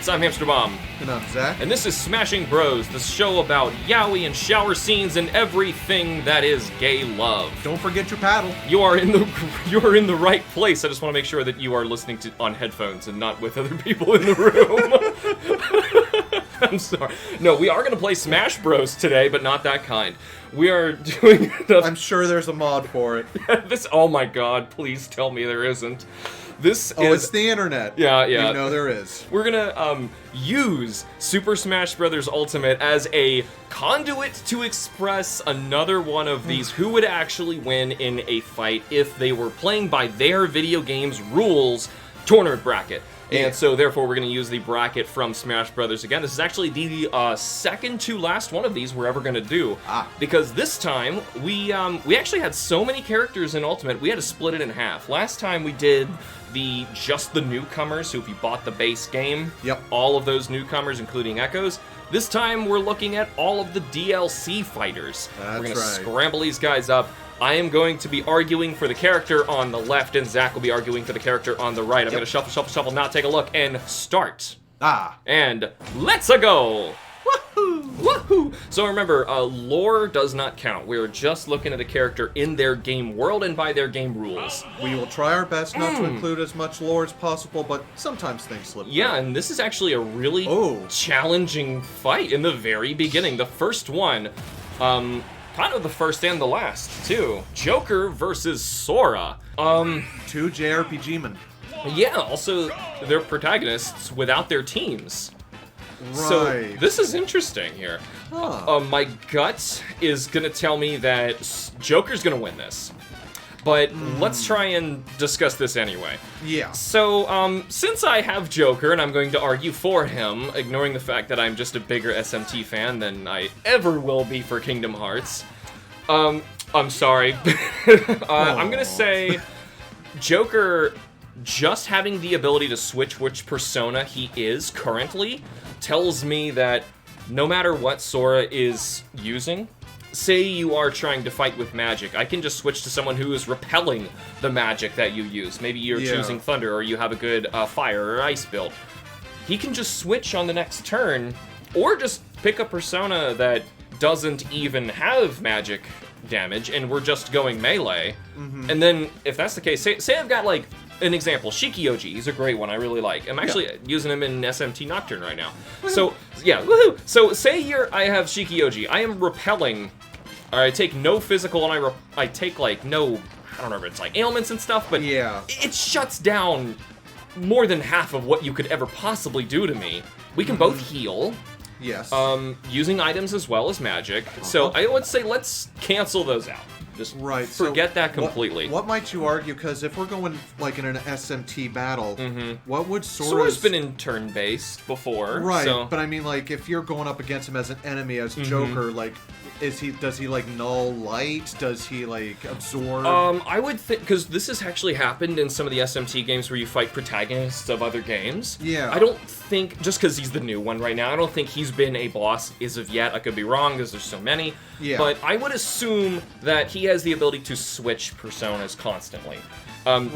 Hearts. I'm HamsterBomb. And I'm Zach. And this is Smashing Bros, the show about yaoi and shower scenes and everything that is gay love. Don't forget your paddle. You are in the right place. I just want to make sure that you are listening to on headphones and not with other people in the room. I'm sorry. No, we are going to play Smash Bros today, but not that kind. We are doing... I'm sure there's a mod for it. Oh my god, please tell me there isn't. It's the internet. Yeah. You know there is. We're gonna use Super Smash Bros. Ultimate as a conduit to express another one of these who would actually win in a fight if they were playing by their video game's rules tournament bracket. Yeah. And so, therefore, we're going to use the bracket from Smash Brothers again. This is actually the second to last one of these we're ever going to do. Because this time, we actually had so many characters in Ultimate, we had to split it in half. Last time we did just the newcomers, so if you bought the base game, all of those newcomers, including Echoes. This time, we're looking at all of the DLC fighters. We're going to scramble these guys up. I am going to be arguing for the character on the left, and Zach will be arguing for the character on the right. I'm going to shuffle, not take a look, and start. And let's-a go! Woohoo! Woohoo! So remember, lore does not count. We're just looking at a character in their game world and by their game rules. We will try our best not to include as much lore as possible, but sometimes things slip. Yeah, and this is actually a really challenging fight in the very beginning. The first one, kind of the first and the last, too. Joker versus Sora. Two JRPG men. Yeah, also, they're protagonists without their teams. Right. So, this is interesting here. My gut is gonna tell me that Joker's gonna win this. But let's try and discuss this anyway. Yeah. So, since I have Joker, and I'm going to argue for him, ignoring the fact that I'm just a bigger SMT fan than I ever will be for Kingdom Hearts, I'm sorry. I'm gonna say Joker, just having the ability to switch which persona he is currently, tells me that no matter what Sora is using, say you are trying to fight with magic, I can just switch to someone who is repelling the magic that you use. Maybe you're choosing Thunder, or you have a good Fire or Ice build. He can just switch on the next turn, or just pick a persona that doesn't even have magic damage, and we're just going melee. And then, if that's the case, say I've got, like, an example, Shikioji. He's a great one, I really like. I'm actually using him in SMT Nocturne right now. So, yeah, woohoo! So, say I have Shikioji. I am repelling, or I take no physical, and I take, like, no, I don't remember, it's like ailments and stuff, but it shuts down more than half of what you could ever possibly do to me. We can both heal. Yes. Using items as well as magic. So, I would say let's cancel those out. Just forget that completely. What might you argue? Because if we're going like in an SMT battle, what would Sora's been in turn-based before, right? So. But I mean, like, if you're going up against him as an enemy, as Joker, like, does he like null light? Does he like absorb? I would think, because this has actually happened in some of the SMT games where you fight protagonists of other games. Yeah. I don't think, just because he's the new one right now, I don't think he's been a boss as of yet. I could be wrong because there's so many. Yeah. But I would assume that he has the ability to switch personas constantly.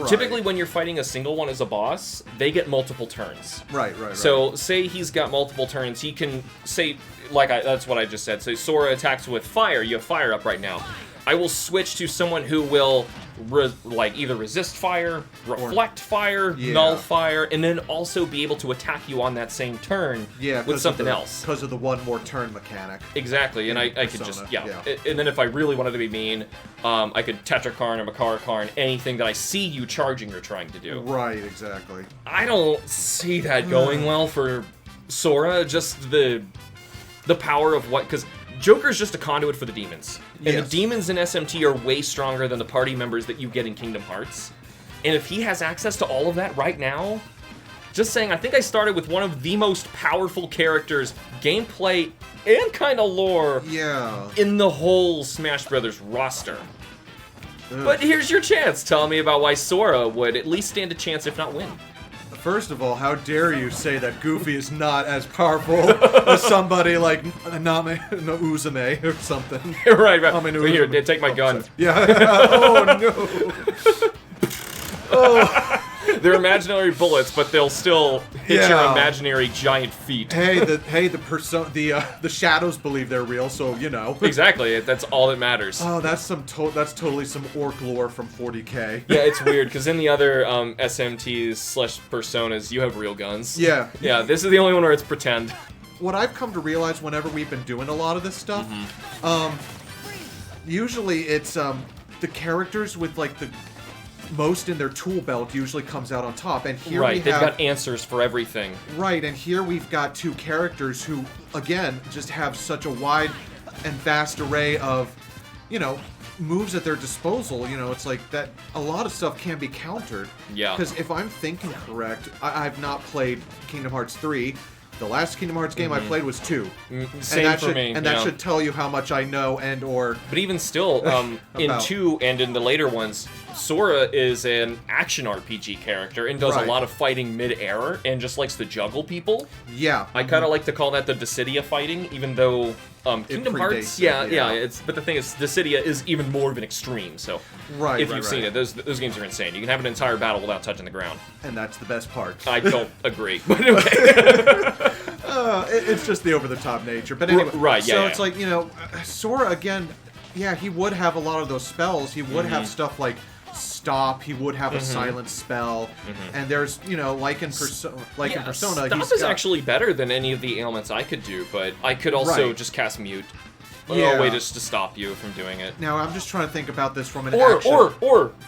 Typically, when you're fighting a single one as a boss, they get multiple turns. Right. So, say he's got multiple turns, he can say, that's what I just said. So, Sora attacks with fire. You have fire up right now. I will switch to someone who will, either resist fire, reflect fire, null fire, and then also be able to attack you on that same turn with something else. Because of the one more turn mechanic. Exactly, and I could just, and then if I really wanted to be mean, I could Tetrakarn or Makarakarn, anything that I see you charging or trying to do. Right, exactly. I don't see that going well for Sora, just the power of because Joker's just a conduit for the demons. And the demons in SMT are way stronger than the party members that you get in Kingdom Hearts. And if he has access to all of that right now, just saying, I think I started with one of the most powerful characters, gameplay, and kind of lore in the whole Smash Brothers roster. But here's your chance. Tell me about why Sora would at least stand a chance, if not win. First of all, how dare you say that Goofy is not as powerful as somebody like Uzume or something. Right. So here, take my gun. Yeah. Oh, no. They're imaginary bullets, but they'll still hit your Yeah. imaginary giant feet. Hey, the shadows believe they're real, so you know. Exactly, that's all that matters. Oh, that's totally some orc lore from 40K. Yeah, it's weird, because in the other SMTs/Personas, you have real guns. Yeah. Yeah, this is the only one where it's pretend. What I've come to realize whenever we've been doing a lot of this stuff, usually it's the characters with like the most in their tool belt usually comes out on top, and here Right, we they've have got answers for everything. right, and here we've got two characters who again just have such a wide and vast array of, you know, moves at their disposal. You know, it's like that a lot of stuff can be countered. Yeah. Because if I'm thinking correct, I've not played Kingdom Hearts 3. The last Kingdom Hearts game I played was 2. Same and for me. And that should tell you how much I know and or... But even still, in 2 and in the later ones, Sora is an action RPG character and does a Right. lot of fighting mid-air and just likes to juggle people. Yeah. I kind of like to call that the Dissidia fighting, even though Kingdom Hearts, predates it, yeah. but the thing is, Dissidia is even more of an extreme. So, Right, if right, you've seen right. it, those games are insane. You can have an entire battle without touching the ground. And that's the best part. I don't agree, but okay. It's just the over-the-top nature. But anyway, Right, yeah, so yeah. it's like, you know, Sora, again, yeah, he would have a lot of those spells. He would have stuff like Stop. He would have a silence spell. And there's, you know, like in Persona, Stop he's is got... actually better than any of the ailments I could do, but I could also Right. just cast Mute. Yeah. A way just to stop you from doing it. Now, I'm just trying to think about this from an Or action...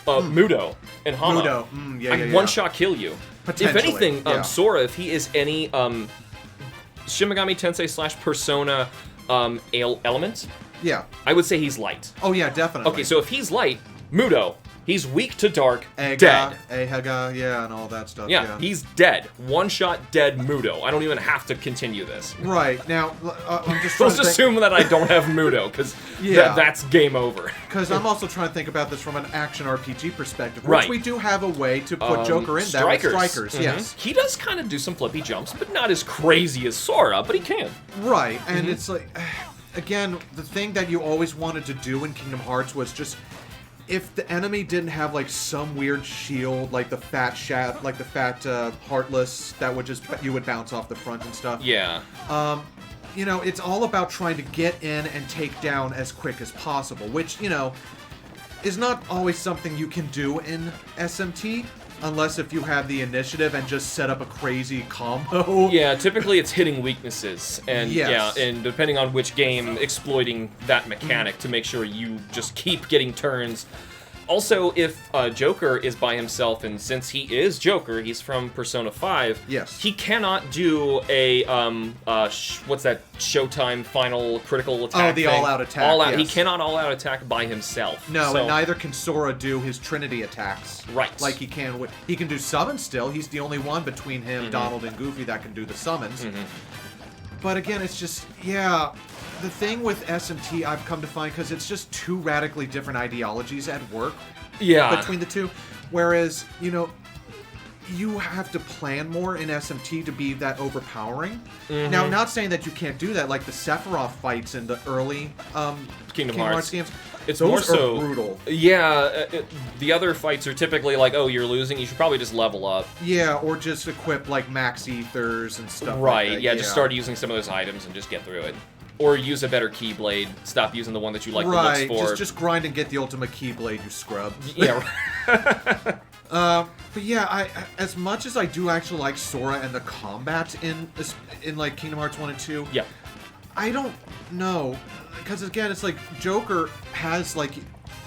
Mudo and Hama. Mudo. Yeah, I yeah, yeah. one-shot kill you. If Potentially, anything, yeah. Sora, if he is any Shin Megami Tensei / Persona element, Yeah. I would say he's light. Oh, yeah, definitely. Okay, so if he's light, Mudo, he's weak to dark, Ega, dead. Ehega, yeah, and all that stuff. Yeah, he's dead. One-shot dead Mudo. I don't even have to continue this. Right. Now, I'm just trying Let's to think... assume that I don't have Mudo, because Yeah. that's game over. Because I'm also trying to think about this from an action RPG perspective, which Right. we do have a way to put Joker in that with Strikers, Mhm. yes. He does kind of do some flippy jumps, but not as crazy as Sora, but he can. Right, and it's like, again, the thing that you always wanted to do in Kingdom Hearts was just, if the enemy didn't have like some weird shield, like the fat Heartless that would just, you would bounce off the front and stuff. Yeah. You know, it's all about trying to get in and take down as quick as possible, which, you know, is not always something you can do in SMT, unless if you have the initiative and just set up a crazy combo. Yeah, typically it's hitting weaknesses, and Yes. yeah, and depending on which game, exploiting that mechanic to make sure you just keep getting turns. Also, if Joker is by himself, and since he is Joker, he's from Persona 5. Yes. He cannot do a what's that Showtime final critical attack? Oh, the thing? all-out attack, All out. He yes. cannot all out attack by himself. No, So- and neither can Sora do his Trinity attacks. Right. Like he can with... He can do summons still. He's the only one between him, Mm-hmm. Donald, and Goofy that can do the summons. But again, it's just... Yeah, the thing with SMT I've come to find, because it's just two radically different ideologies at work Yeah. between the two. Whereas, you know, you have to plan more in SMT to be that overpowering. Now, not saying that you can't do that, like the Sephiroth fights in the early Kingdom Hearts games. It's Those more are so brutal. Yeah, the other fights are typically like, oh, you're losing. You should probably just level up. Yeah, or just equip like max ethers and stuff. Right. Like that. Yeah, just start using some of those items and just get through it. Or use a better Keyblade. Stop using the one that you like Right. the looks for. Just grind and get the ultimate Keyblade, you scrub. Yeah. But yeah, as much as I do actually like Sora and the combat in like Kingdom Hearts 1 and 2, Yeah. I don't know, because again, it's like Joker has like,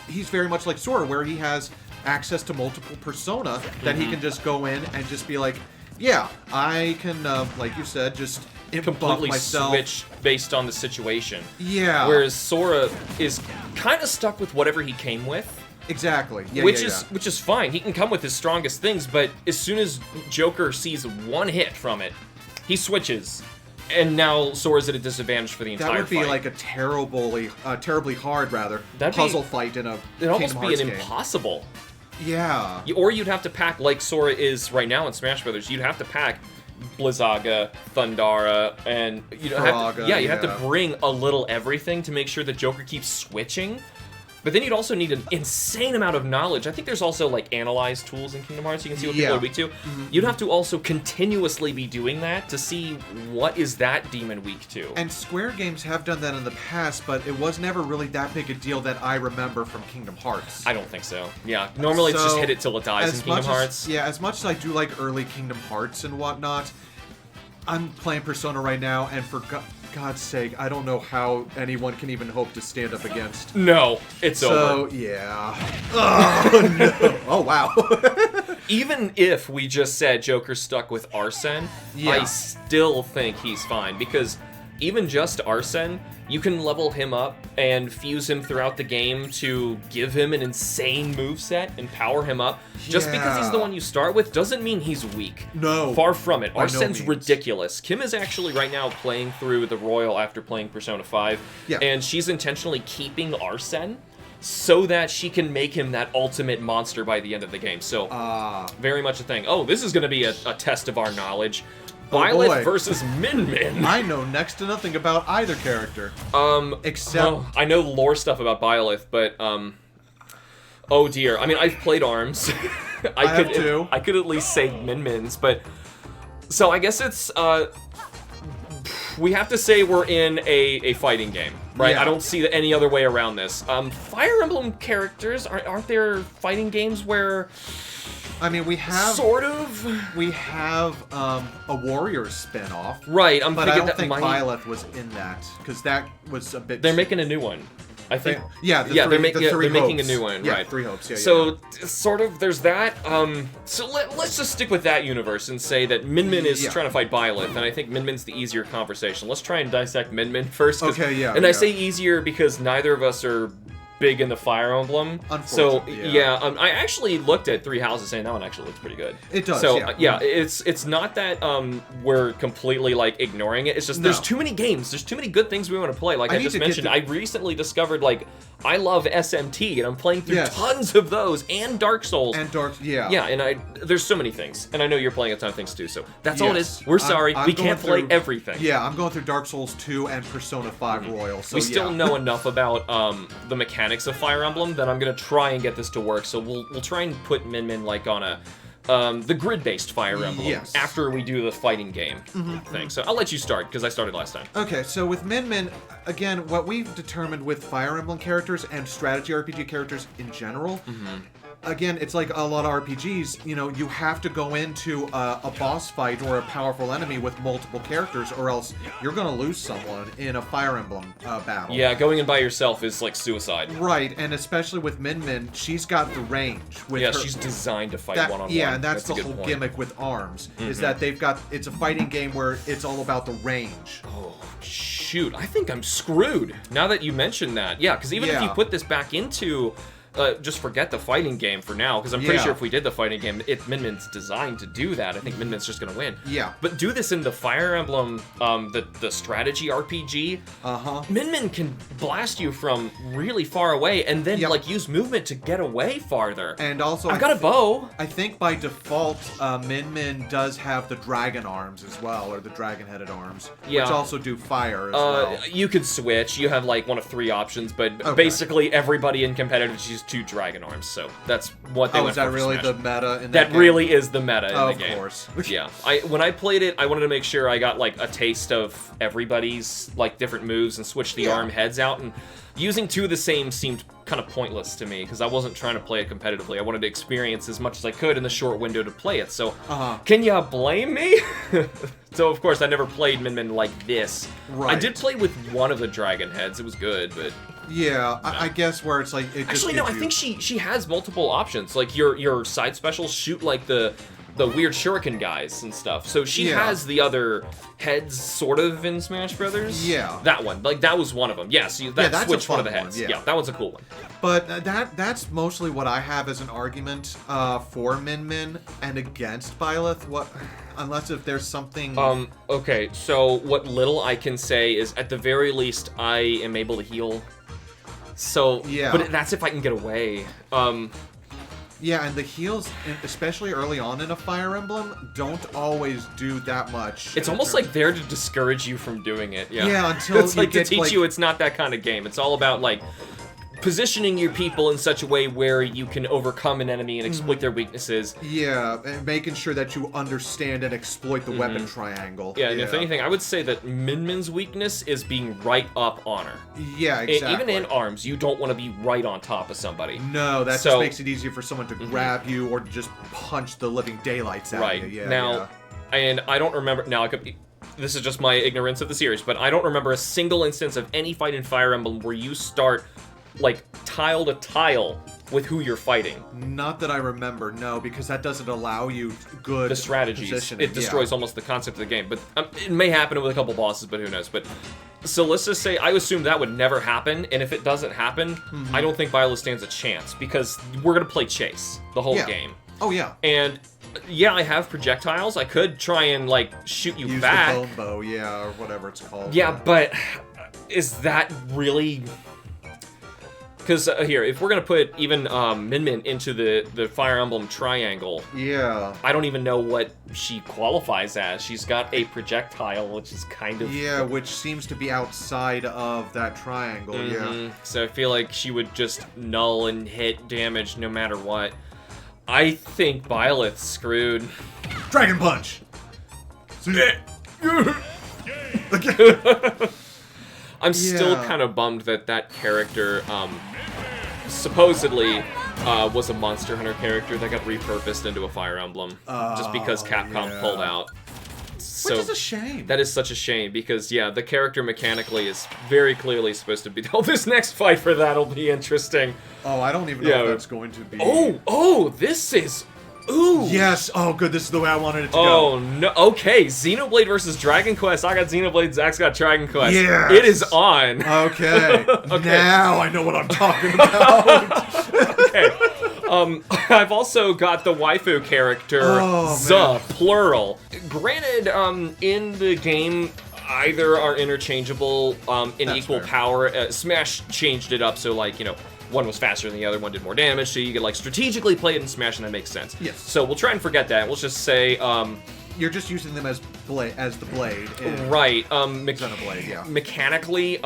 he's very much like Sora, where he has access to multiple persona that he can just go in and just be like, yeah, I can, like you said, just buff Completely myself. switch based on the situation. Yeah. Whereas Sora is kind of stuck with whatever he came with. Exactly. Yeah, which yeah, is yeah. which is fine. He can come with his strongest things, but as soon as Joker sees one hit from it, he switches, and now Sora's at a disadvantage for the entire That would be fight. like a terribly hard That'd be- puzzle fight in a It'd almost Kingdom be Hearts an game. impossible. Yeah. Or you'd have to pack, like Sora is right now in Smash Brothers, you'd have to pack Blizzaga, Thundara, and you know, have to Faraga, you have to yeah. bring a little everything to make sure that Joker keeps switching. But then you'd also need an insane amount of knowledge. I think there's also like analyze tools in Kingdom Hearts. You can see what people are weak to. You'd have to also continuously be doing that to see what is that demon weak to. And Square games have done that in the past, but it was never really that big a deal that I remember from Kingdom Hearts. I don't think so. Yeah, normally it's just hit it till it dies in Kingdom Hearts. As much as I do like early Kingdom Hearts and whatnot, I'm playing Persona right now, and for God's sake, I don't know how anyone can even hope to stand up against. No, it's over. So, yeah. Oh, no. Oh, wow. Even if we just said Joker's stuck with Arsene, I still think he's fine, because even just Arsene, you can level him up and fuse him throughout the game to give him an insane moveset and power him up. Just because he's the one you start with doesn't mean he's weak. No. Far from it. Arsene's no ridiculous. Kim is actually right now playing through the Royal after playing Persona 5, and she's intentionally keeping Arsene so that she can make him that ultimate monster by the end of the game. So, very much a thing. Oh, this is going to be a test of our knowledge. Byleth versus Min Min. I know next to nothing about either character. Except... I know lore stuff about Byleth, but, oh dear. I mean, I've played ARMS. I have too. I could at least say Min Min's, but... So I guess it's, we have to say we're in a fighting game, right? Yeah. I don't see any other way around this. Fire Emblem characters, aren't there fighting games where... I mean, we have... Sort of? We have a Warriors spin-off. Right, but I don't think Byleth was in that, because that was a bit... They're making a new one. I think... they're making a new one, right. Three Hopes, So, sort of, there's that. So let's just stick with that universe and say that Min Min is trying to fight Byleth, and I think Min Min's the easier conversation. Let's try and dissect Min Min first. And I say easier because neither of us are big in the Fire Emblem. Unfortunately, I actually looked at Three Houses saying that one actually looks pretty good. It does, so, it's not that we're completely, like, ignoring it. It's just there's too many games. There's too many good things we want to play. Like I just mentioned, I recently discovered, like, I love SMT, and I'm playing through tons of those, and Dark Souls. Yeah, and there's so many things. And I know you're playing a ton of things, too, so that's all it is. We're sorry. We can't play everything. Yeah, I'm going through Dark Souls 2 and Persona 5 Royal, so we still know enough about the mechanics of Fire Emblem that I'm gonna try and get this to work. So we'll try and put Min Min like on a the grid-based Fire Emblem after we do the fighting game thing. So I'll let you start because I started last time. Okay, so with Min Min, again, what we've determined with Fire Emblem characters and strategy RPG characters in general. Again, it's like a lot of RPGs, you know, you have to go into a boss fight or a powerful enemy with multiple characters, or else you're going to lose someone in a Fire Emblem battle. Yeah, going in by yourself is like suicide. Right, and especially with Min Min, she's got the range. With she's designed to fight one-on-one. Yeah, and that's the whole gimmick with ARMS, is that it's a fighting game where it's all about the range. Oh, shoot, I think I'm screwed now that you mentioned that. Yeah, because even if you put this back into... just forget the fighting game for now, because I'm pretty sure if we did the fighting game, Min Min's designed to do that. I think Min Min's just gonna win. Yeah. But do this in the Fire Emblem, the strategy RPG. Min Min can blast you from really far away, and then like use movement to get away farther. And also, I've got a bow. I think by default, Min Min does have the dragon arms as well, or the dragon-headed arms, which also do fire as well. You could switch. You have like one of 3 options, but basically everybody in competitive uses 2 dragon arms, so that's what they went for. Is that really Smash. the meta in that game? really is the meta in the game. Of course. Yeah. When I played it, I wanted to make sure I got like a taste of everybody's like different moves and switch the arm heads out, and using 2 of the same seemed kind of pointless to me because I wasn't trying to play it competitively. I wanted to experience as much as I could in the short window to play it. So, can ya blame me? So, of course, I never played Min Min like this. Right. I did play with one of the dragon heads. It was good, but... Yeah, I guess where it's like... Actually, no, I think she has multiple options. Like, your side specials shoot, like, the weird shuriken guys and stuff. So she has the other heads sort of in Smash Brothers. Yeah. That one. Like, that was one of them. Yeah, so that switched one of the heads. Yeah, that one's a cool one. But that's mostly what I have as an argument for Min Min and against Byleth. Unless if there's something... Okay, so what little I can say is, at the very least, I am able to heal. So, but that's if I can get away. Yeah, and the heals, especially early on in a Fire Emblem, don't always do that much. It's almost like there to discourage you from doing it. Yeah, until it's like to teach you it's not that kind of game. It's all about like positioning your people in such a way where you can overcome an enemy and exploit their weaknesses. Yeah, and making sure that you understand and exploit the weapon triangle. Yeah, and if anything, I would say that Min Min's weakness is being right up on her. Yeah, exactly. Even in arms, you don't want to be right on top of somebody. No, that just makes it easier for someone to grab you or to just punch the living daylights out of you. Yeah, now, and I don't remember, now I could be, this is just my ignorance of the series, but I don't remember a single instance of any fight in Fire Emblem where you start, like, tile to tile with who you're fighting. Not that I remember, no, because that doesn't allow you good the strategies. Positioning. It destroys almost the concept of the game. But it may happen with a couple bosses, but who knows. But so let's just say I assume that would never happen, and if it doesn't happen, I don't think Viola stands a chance because we're gonna play chase the whole game. Oh yeah. And yeah, I have projectiles. I could try and like shoot you Use back. the bone bow, yeah, or whatever it's called. Yeah, but is that really? Because here, if we're gonna put even Min Min into the Fire Emblem triangle, I don't even know what she qualifies as. She's got a projectile, which is kind of which seems to be outside of that triangle. Yeah. So I feel like she would just null and hit damage no matter what. I think Byleth's screwed. Dragon Punch. I'm still kind of bummed that character supposedly was a Monster Hunter character that got repurposed into a Fire Emblem just because Capcom pulled out. So which is a shame. That is such a shame because, yeah, the character mechanically is very clearly supposed to be... Oh, this next fight for that'll be interesting. Oh, I don't even know if that's going to be... Oh, this is... Ooh. Yes. Oh, good. This is the way I wanted it to go. Oh, no. Okay. Xenoblade versus Dragon Quest. I got Xenoblade, Zach's got Dragon Quest. Yes. It is on. Okay. Now I know what I'm talking about. Okay. I've also got the waifu character, plural. Granted, in the game, either are interchangeable in equal power. Smash changed it up so, like, you know, one was faster than the other, one did more damage, so you could, like, strategically play it in Smash, and that makes sense. Yes. So we'll try and forget that. We'll just say, you're just using them as the blade. Right. Xenoblade, yeah. Mechanically,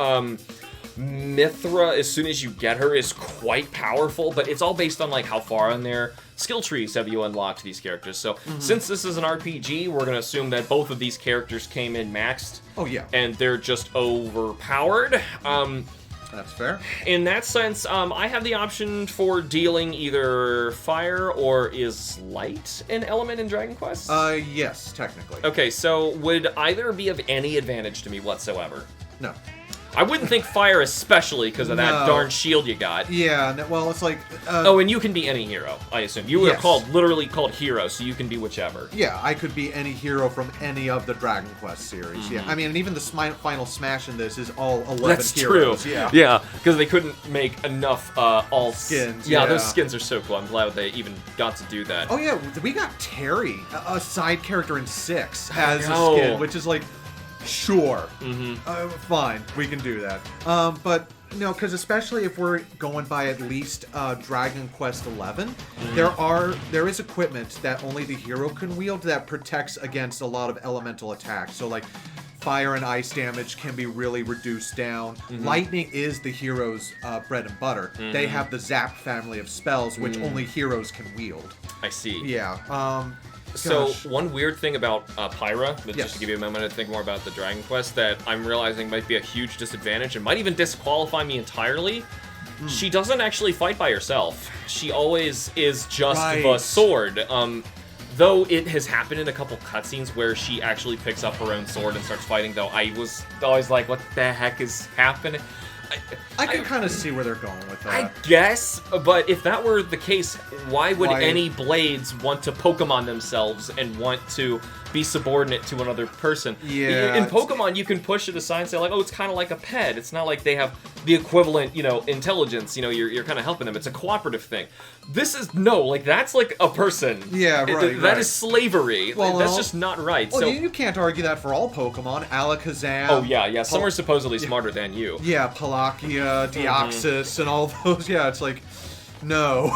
Mithra, as soon as you get her, is quite powerful, but it's all based on, like, how far on their skill trees have you unlocked these characters. So, since this is an RPG, we're going to assume that both of these characters came in maxed. Oh, yeah. And they're just overpowered. That's fair. In that sense, I have the option for dealing either fire or is light an element in Dragon Quest? Yes, technically. Okay, so would either be of any advantage to me whatsoever? No. I wouldn't think fire especially because of that darn shield you got. Yeah, well, it's like... oh, and you can be any hero, I assume. You were literally called hero, so you can be whichever. Yeah, I could be any hero from any of the Dragon Quest series. Yeah, I mean, and even the final Smash in this is all 11 That's heroes. true. Yeah, yeah, because they couldn't make enough all skins. Yeah, those skins are so cool. I'm glad they even got to do that. Oh yeah, we got Terry, a side character in 6, as a skin, which is like... Sure. Fine. We can do that. But, you know, because especially if we're going by at least Dragon Quest XI, there is equipment that only the hero can wield that protects against a lot of elemental attacks. So, like, fire and ice damage can be really reduced down. Lightning is the hero's bread and butter. They have the Zap family of spells, which only heroes can wield. I see. Yeah. So, one weird thing about Pyra, just to give you a moment to think more about the Dragon Quest, that I'm realizing might be a huge disadvantage and might even disqualify me entirely. She doesn't actually fight by herself. She always is just the sword. Though it has happened in a couple cutscenes where she actually picks up her own sword and starts fighting, though I was always like, what the heck is happening? I can kind of see where they're going with that. I guess, but if that were the case, why would any Blades want to Pokemon themselves and want to be subordinate to another person? Yeah. In Pokemon, you can push it aside and say, like, oh, it's kind of like a pet. It's not like they have the equivalent, you know, intelligence. You know, you're kind of helping them. It's a cooperative thing. This is, that's like a person. Yeah, right. That is slavery. Well, that's just not right. Well, so, you can't argue that for all Pokemon. Alakazam. Oh, yeah. Some are supposedly smarter than you. Yeah, Palkia, Deoxys, and all those. Yeah, it's like... No,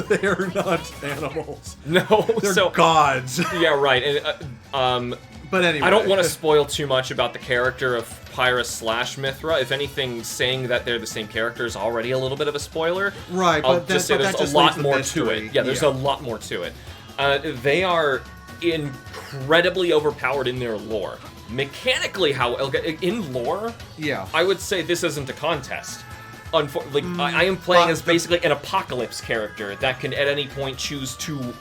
they're not animals. No, they're gods. Yeah, right. And But anyway. I don't want to spoil too much about the character of Pyra / Mythra. If anything, saying that they're the same character is already a little bit of a spoiler. Right, I'll but just say there's that a lot leaves the more mystery. to it. Yeah, there's a lot more to it. They are incredibly overpowered in their lore. Mechanically, in lore, I would say this isn't a contest. I am playing as basically an apocalypse character that can at any point choose to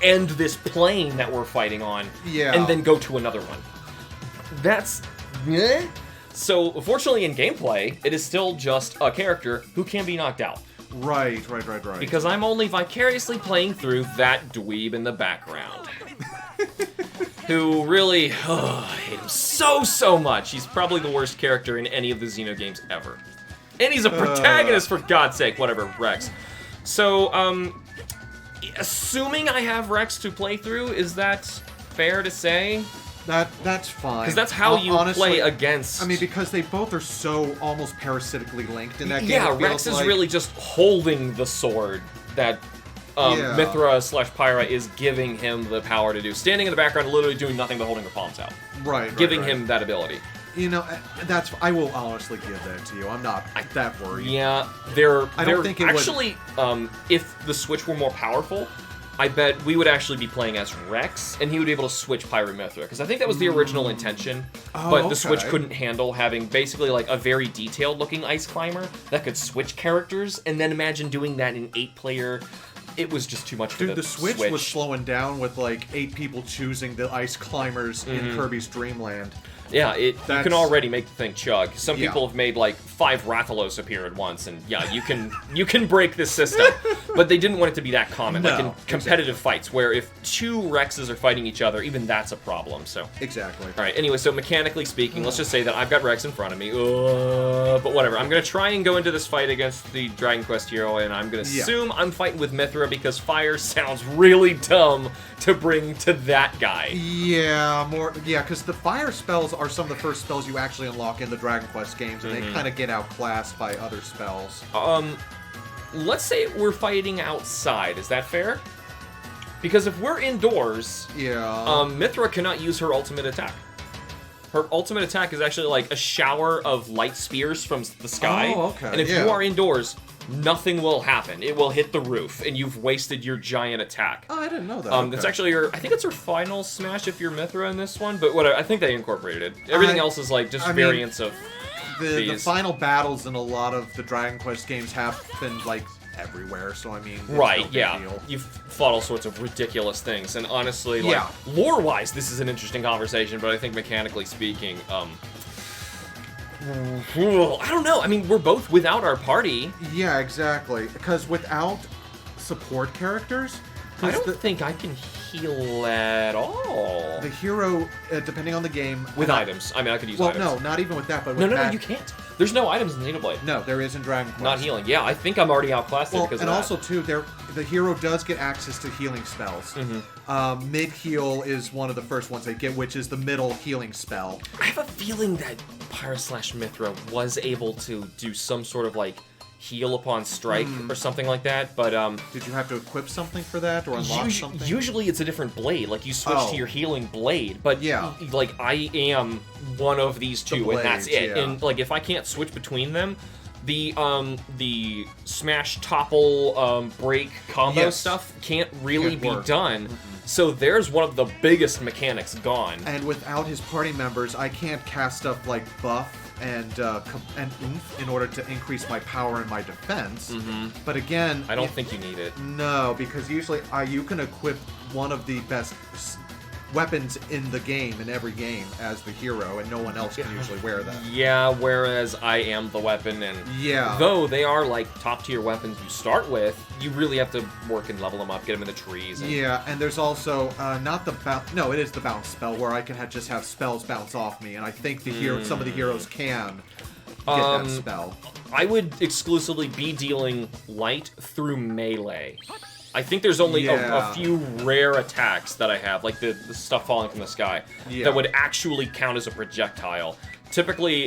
end this plane that we're fighting on, and then go to another one. That's... So, fortunately in gameplay, it is still just a character who can be knocked out. Right. Because I'm only vicariously playing through that dweeb in the background. Who really... I hate him so much. He's probably the worst character in any of the Xeno games ever. And he's a protagonist, for God's sake. Whatever, Rex. So, assuming I have Rex to play through, is that fair to say? That's fine. Because that's how you honestly, play against... I mean, because they both are so almost parasitically linked in that game. Yeah, Rex is really just holding the sword that Mythra / Pyra is giving him the power to do. Standing in the background, literally doing nothing but holding her palms out. Right. Giving him that ability. You know, I will honestly give that to you. I'm not that worried. Yeah, I don't think it actually, if the Switch were more powerful, I bet we would actually be playing as Rex, and he would be able to switch Pyra Mythra, because I think that was the original intention, but the Switch couldn't handle having basically like a very detailed-looking ice climber that could switch characters, and then imagine doing that in 8-player. It was just too much for the Switch was slowing down with like 8 people choosing the ice climbers in Kirby's Dream Land. Yeah, you can already make the thing chug. Some people have made like 5 Rathalos appear at once, and yeah, you can break this system. But they didn't want it to be that common, like in competitive fights, where if 2 Rexes are fighting each other, even that's a problem. So exactly. All right. Anyway, so mechanically speaking, let's just say that I've got Rex in front of me. But whatever. I'm gonna try and go into this fight against the Dragon Quest hero, and I'm gonna assume I'm fighting with Mythra because fire sounds really dumb to bring to that guy. Yeah, because the fire spells are some of the first spells you actually unlock in the Dragon Quest games, and they kind of get outclassed by other spells. Let's say we're fighting outside. Is that fair? Because if we're indoors, Mythra cannot use her ultimate attack. Her ultimate attack is actually like a shower of light spears from the sky. Oh, okay. And if you are indoors, nothing will happen. It will hit the roof, and you've wasted your giant attack. Oh, I didn't know that. It's actually I think it's her final smash if you're Mythra in this one, but whatever. I think they incorporated it. Everything else is like just variants of the final battles in a lot of the Dragon Quest games happen like everywhere, so I mean, it's no big deal. You've fought all sorts of ridiculous things, and honestly, like lore-wise, this is an interesting conversation, but I think mechanically speaking, I don't know. I mean, we're both without our party. Yeah, exactly. Because without support characters, I don't think I can heal at all. The hero, depending on the game, with items. I mean, I could use items. Well, no, not even with that. But with no, you can't. There's no items in Xenoblade. No, there is in Dragon Quest. Not healing. Yeah, I think I'm already outclassed because of that. And also too, the hero does get access to healing spells. Mid heal is one of the first ones they get, which is the middle healing spell. I have a feeling that Pyra / Mythra was able to do some sort of like heal upon strike or something like that, but did you have to equip something for that or unlock something? Usually it's a different blade, like you switch to your healing blade, but like I am one of these two, and that's it. And like if I can't switch between them, the smash topple break combo stuff can't really be done. So there's one of the biggest mechanics gone. And without his party members, I can't cast stuff like buff and oomph in order to increase my power and my defense. But again, I don't think you need it. No, because usually you can equip one of the best weapons in the game, in every game, as the hero, and no one else can usually wear that. Yeah, whereas I am the weapon, and though they are like top tier weapons you start with, you really have to work and level them up, get them in the trees. And... Yeah, and there's also not the bounce. No, it is the bounce spell where I can just have spells bounce off me, and I think the some of the heroes can get that spell. I would exclusively be dealing light through melee. I think there's only a few rare attacks that I have, like the stuff falling from the sky, that would actually count as a projectile. Typically,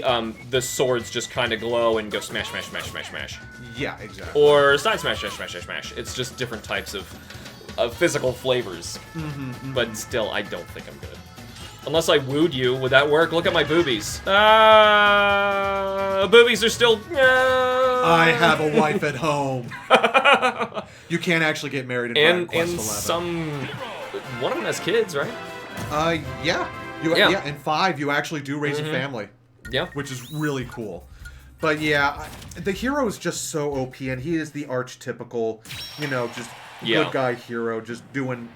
the swords just kind of glow and go smash, smash, smash, smash, smash. Yeah, exactly. Or side smash, smash, smash, smash, smash. It's just different types of physical flavors. But still, I don't think I'm good. Unless I wooed you, would that work? Look at my boobies. Boobies are still... I have a wife at home. You can't actually get married in Dragon Quest XI. One of them has kids, right? Yeah. Yeah. In 5, you actually do raise a family. Yeah. Which is really cool. But yeah, the hero is just so OP, and he is the archetypical, just good guy hero, just doing...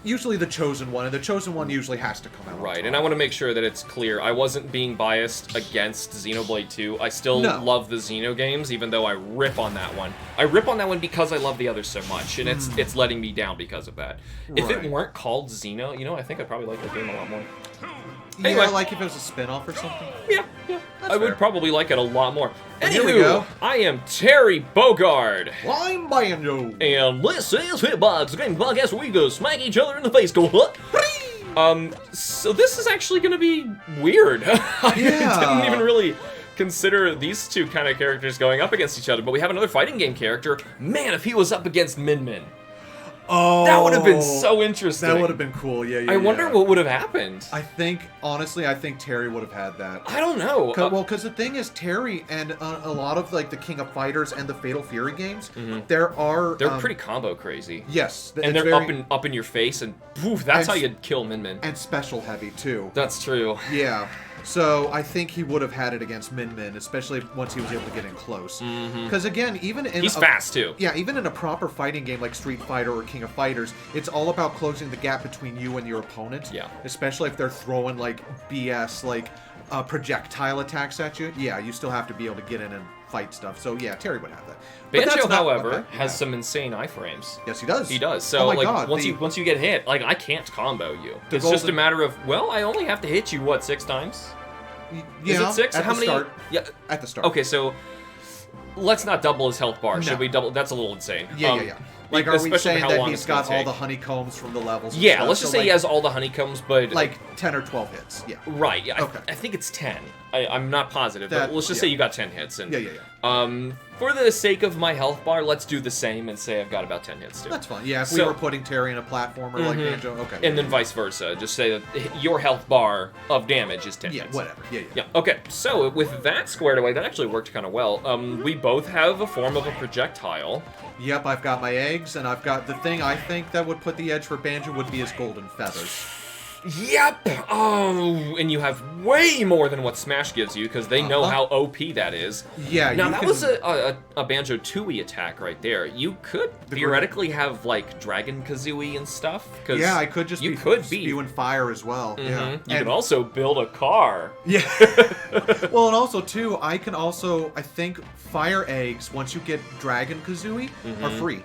Usually the chosen one, and the chosen one usually has to come out. Right, and I want to make sure that it's clear. I wasn't being biased against Xenoblade 2. I still love the Xeno games, even though I rip on that one. I rip on that one because I love the others so much, and it's letting me down because of that. If it weren't called Xeno, I think I'd probably like the game a lot more. Anyway. Yeah, like if it was a spin-off or something. Yeah. I would probably like it a lot more. And here we go. I am Terry Bogard. Well, I'm Banjo. And this is HITBOX, the gaming podcast where we go smack each other in the face, go, what? So this is actually going to be weird. I didn't even really consider these two kind of characters going up against each other, but we have another fighting game character. Man, if he was up against Min Min. Oh, that would have been so interesting. That would have been cool. Yeah. I wonder what would have happened. Honestly, I think Terry would have had that. I don't know. Because the thing is, Terry and a lot of like the King of Fighters and the Fatal Fury games, they're pretty combo crazy. Yes, and they're up in your face, and poof, that's how you'd kill Min Min. And special heavy too. That's true. Yeah. So I think he would have had it against Min Min, especially once he was able to get in close. Because again, he's fast too. Yeah, even in a proper fighting game like Street Fighter or King of Fighters, it's all about closing the gap between you and your opponent. Yeah. Especially if they're throwing like BS projectile attacks at you. Yeah, you still have to be able to get in and fight stuff. So yeah, Terry would have that. Banjo, however, has some insane iframes. Yes, he does. He does. So once you get hit, I can't combo you. It's just a matter of, I only have to hit you 6 times? Yeah, is it 6? How many? Start. Yeah, at the start. Okay, so let's not double his health bar. No. Should we double? That's a little insane. Yeah. Like, are we saying that he's got all the honeycombs from the levels? Yeah, let's just say he has all the honeycombs, but 10 or 12 hits. Yeah. Right. Yeah. Okay. I think it's 10. I'm not positive, but let's just say you got 10 hits. And, for the sake of my health bar, let's do the same and say I've got about 10 hits too. That's fine. Yeah, if we were putting Terry in a platformer like Banjo, okay. And then vice versa. Just say that your health bar of damage is 10 hits. Yeah, whatever. Yeah. Okay, so with that squared away, that actually worked kind of well. We both have a form of a projectile. Yep, I've got my eggs, and I've got the thing I think that would put the edge for Banjo would be his golden feathers. Yep! Oh, and you have way more than what Smash gives you, because they know how OP that is. Yeah, now, that was a Banjo Tooie attack right there. You could theoretically have, Dragon Kazooie and stuff. Yeah, I could just be spewing fire as well. Yeah. You could also build a car. Yeah. Well, and also, too, I think fire eggs, once you get Dragon Kazooie, are free.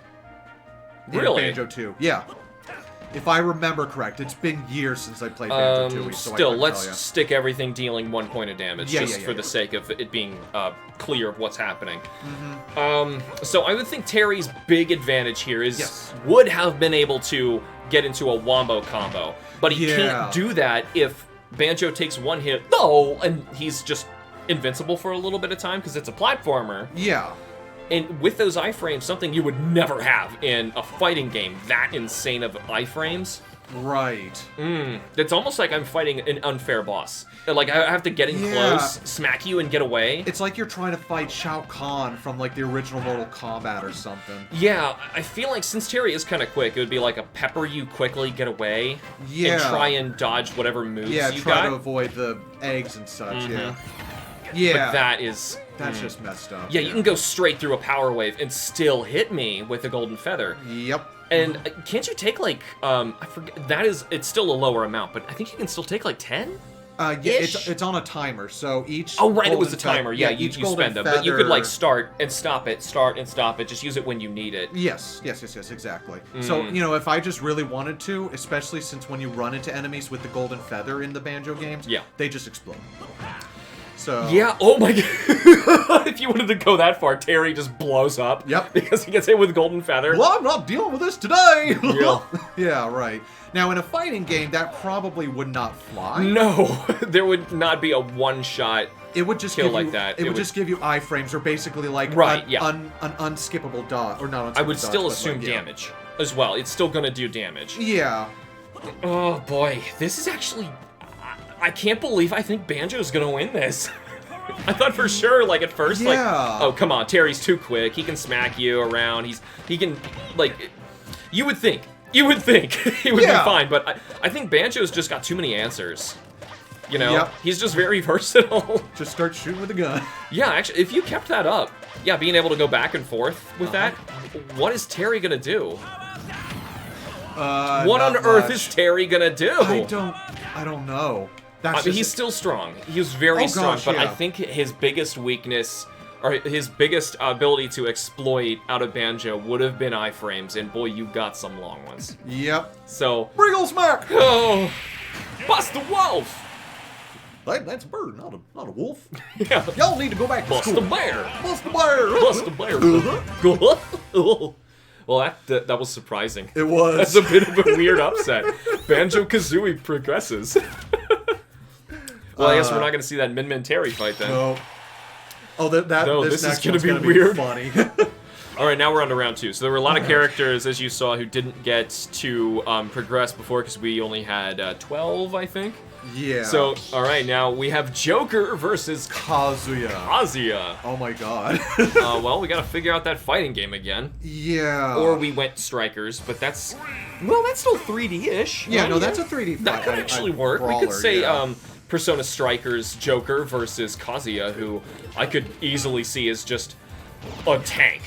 Really? Banjo 2. Yeah. If I remember correct, it's been years since I played Banjo 2. Still, let's stick everything dealing 1 point of damage, for the sake of it being clear of what's happening. So I would think Terry's big advantage here is would have been able to get into a wombo combo, but he can't do that if Banjo takes 1 hit, and he's just invincible for a little bit of time because it's a platformer. Yeah. And with those iframes, something you would never have in a fighting game, that insane of iframes. Right. It's almost like I'm fighting an unfair boss. Like, I have to get in close, smack you, and get away. It's like you're trying to fight Shao Kahn from, the original Mortal Kombat or something. Yeah, I feel like since Terry is kind of quick, it would be like a pepper you quickly, get away, and try and dodge whatever moves you got. Yeah, try to avoid the eggs and such, Yeah. But that's just messed up. Yeah, you can go straight through a power wave and still hit me with a golden feather. Yep. And can't you take I forget, it's still a lower amount, but I think you can still take 10? Yeah, it's on a timer, so each... Oh, right, it was a timer. Yeah, you spend them. But you could, start and stop it, just use it when you need it. Yes, exactly. So, if I just really wanted to, especially since when you run into enemies with the golden feather in the Banjo games, they just explode. So... Yeah, oh my god. If you wanted to go that far, Terry just blows up. Yep. Because he gets hit with golden feather. Well, I'm not dealing with this today! Yeah. Yeah, right. Now, in a fighting game, that probably would not fly. No, there would not be a one-shot It would just kill give like you, that. It would just give you iframes, or basically an unskippable dodge, or not. I would still assume damage as well. It's still gonna do damage. Yeah. Oh boy, this is actually... I can't believe I think Banjo's gonna win this. I thought for sure, like, at first, like, oh, come on, Terry's too quick. He can smack you around. He can, like, you would think he would be fine, but I think Banjo's just got too many answers. You know? He's just very versatile. Just start shooting with a gun. Yeah, actually, if you kept that up, yeah, being able to go back and forth with that, what is Terry gonna do? What on earth is Terry gonna do? I don't know. I mean, he's still strong. He was very strong, but I think his biggest weakness, or his biggest ability to exploit out of Banjo would have been iframes, and boy, you got some long ones. Yep. So... Wriggle smack! Oh! Bust the wolf! That's a bird, not a wolf. Yeah. Y'all need to go back to school. Bust the bear! Bust the bear! Bust the bear! Well, that was surprising. It was. That's a bit of a weird upset. Banjo-Kazooie progresses. Well, I guess we're not going to see that Min Terry fight then. No. Oh, this is next going one's to be gonna weird. Funny. All right, now we're on to round 2. So there were a lot of characters, as you saw, who didn't get to progress before because we only had 12, I think. Yeah. So, all right, now we have Joker versus Kazuya. Kazuya. Oh my god. Well, we got to figure out that fighting game again. Yeah. Or we went Strikers, but that's... Well, that's still 3D-ish. Yeah, no, that's a 3D fight. That could actually work. Brawler, we could say Persona Strikers Joker versus Kazuya, who I could easily see as just a tank.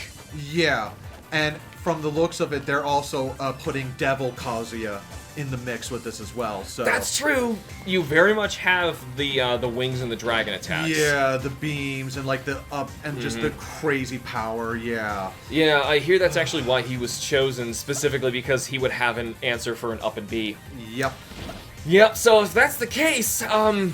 Yeah, and from the looks of it, they're also putting Devil Kazuya in the mix with this as well. So that's true. You very much have the wings and the dragon attacks. Yeah, the beams and like the up and just the crazy power. Yeah. Yeah, I hear that's actually why he was chosen, specifically because he would have an answer for an up and B. Yep. Yep. So if that's the case, now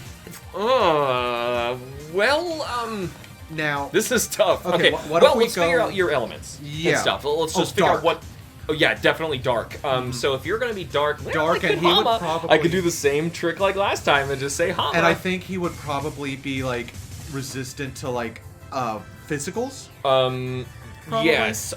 this is tough. Okay. What well, if we let's figure out your elements and stuff. Let's just figure out what. Oh yeah, definitely dark. So if you're gonna be dark, and he would probably... I could do the same trick like last time and just say Hama. And I think he would probably be like resistant to like physicals. Yes.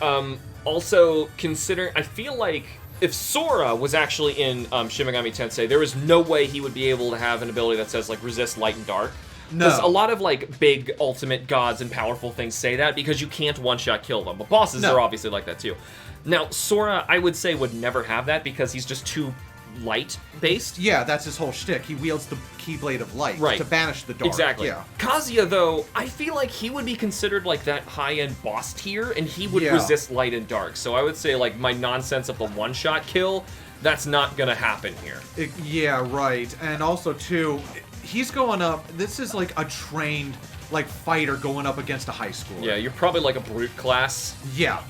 Also consider, I feel like if Sora was actually in Shin Megami Tensei, there is no way he would be able to have an ability that says like resist light and dark. Because a lot of like big ultimate gods and powerful things say that because you can't one-shot kill them. But bosses are obviously like that too. Now, Sora, I would say, would never have that because he's just too light-based. Yeah, that's his whole shtick. He wields the Keyblade of Light to banish the dark. Exactly. Yeah. Kazuya, though, I feel like he would be considered like that high-end boss tier, and he would resist light and dark. So I would say, like, my nonsense of the one-shot kill, that's not gonna happen here. Yeah, right. And also, too, he's going up... This is like a trained... like fighter going up against a high schooler. Yeah, you're probably like a brute class. Yeah.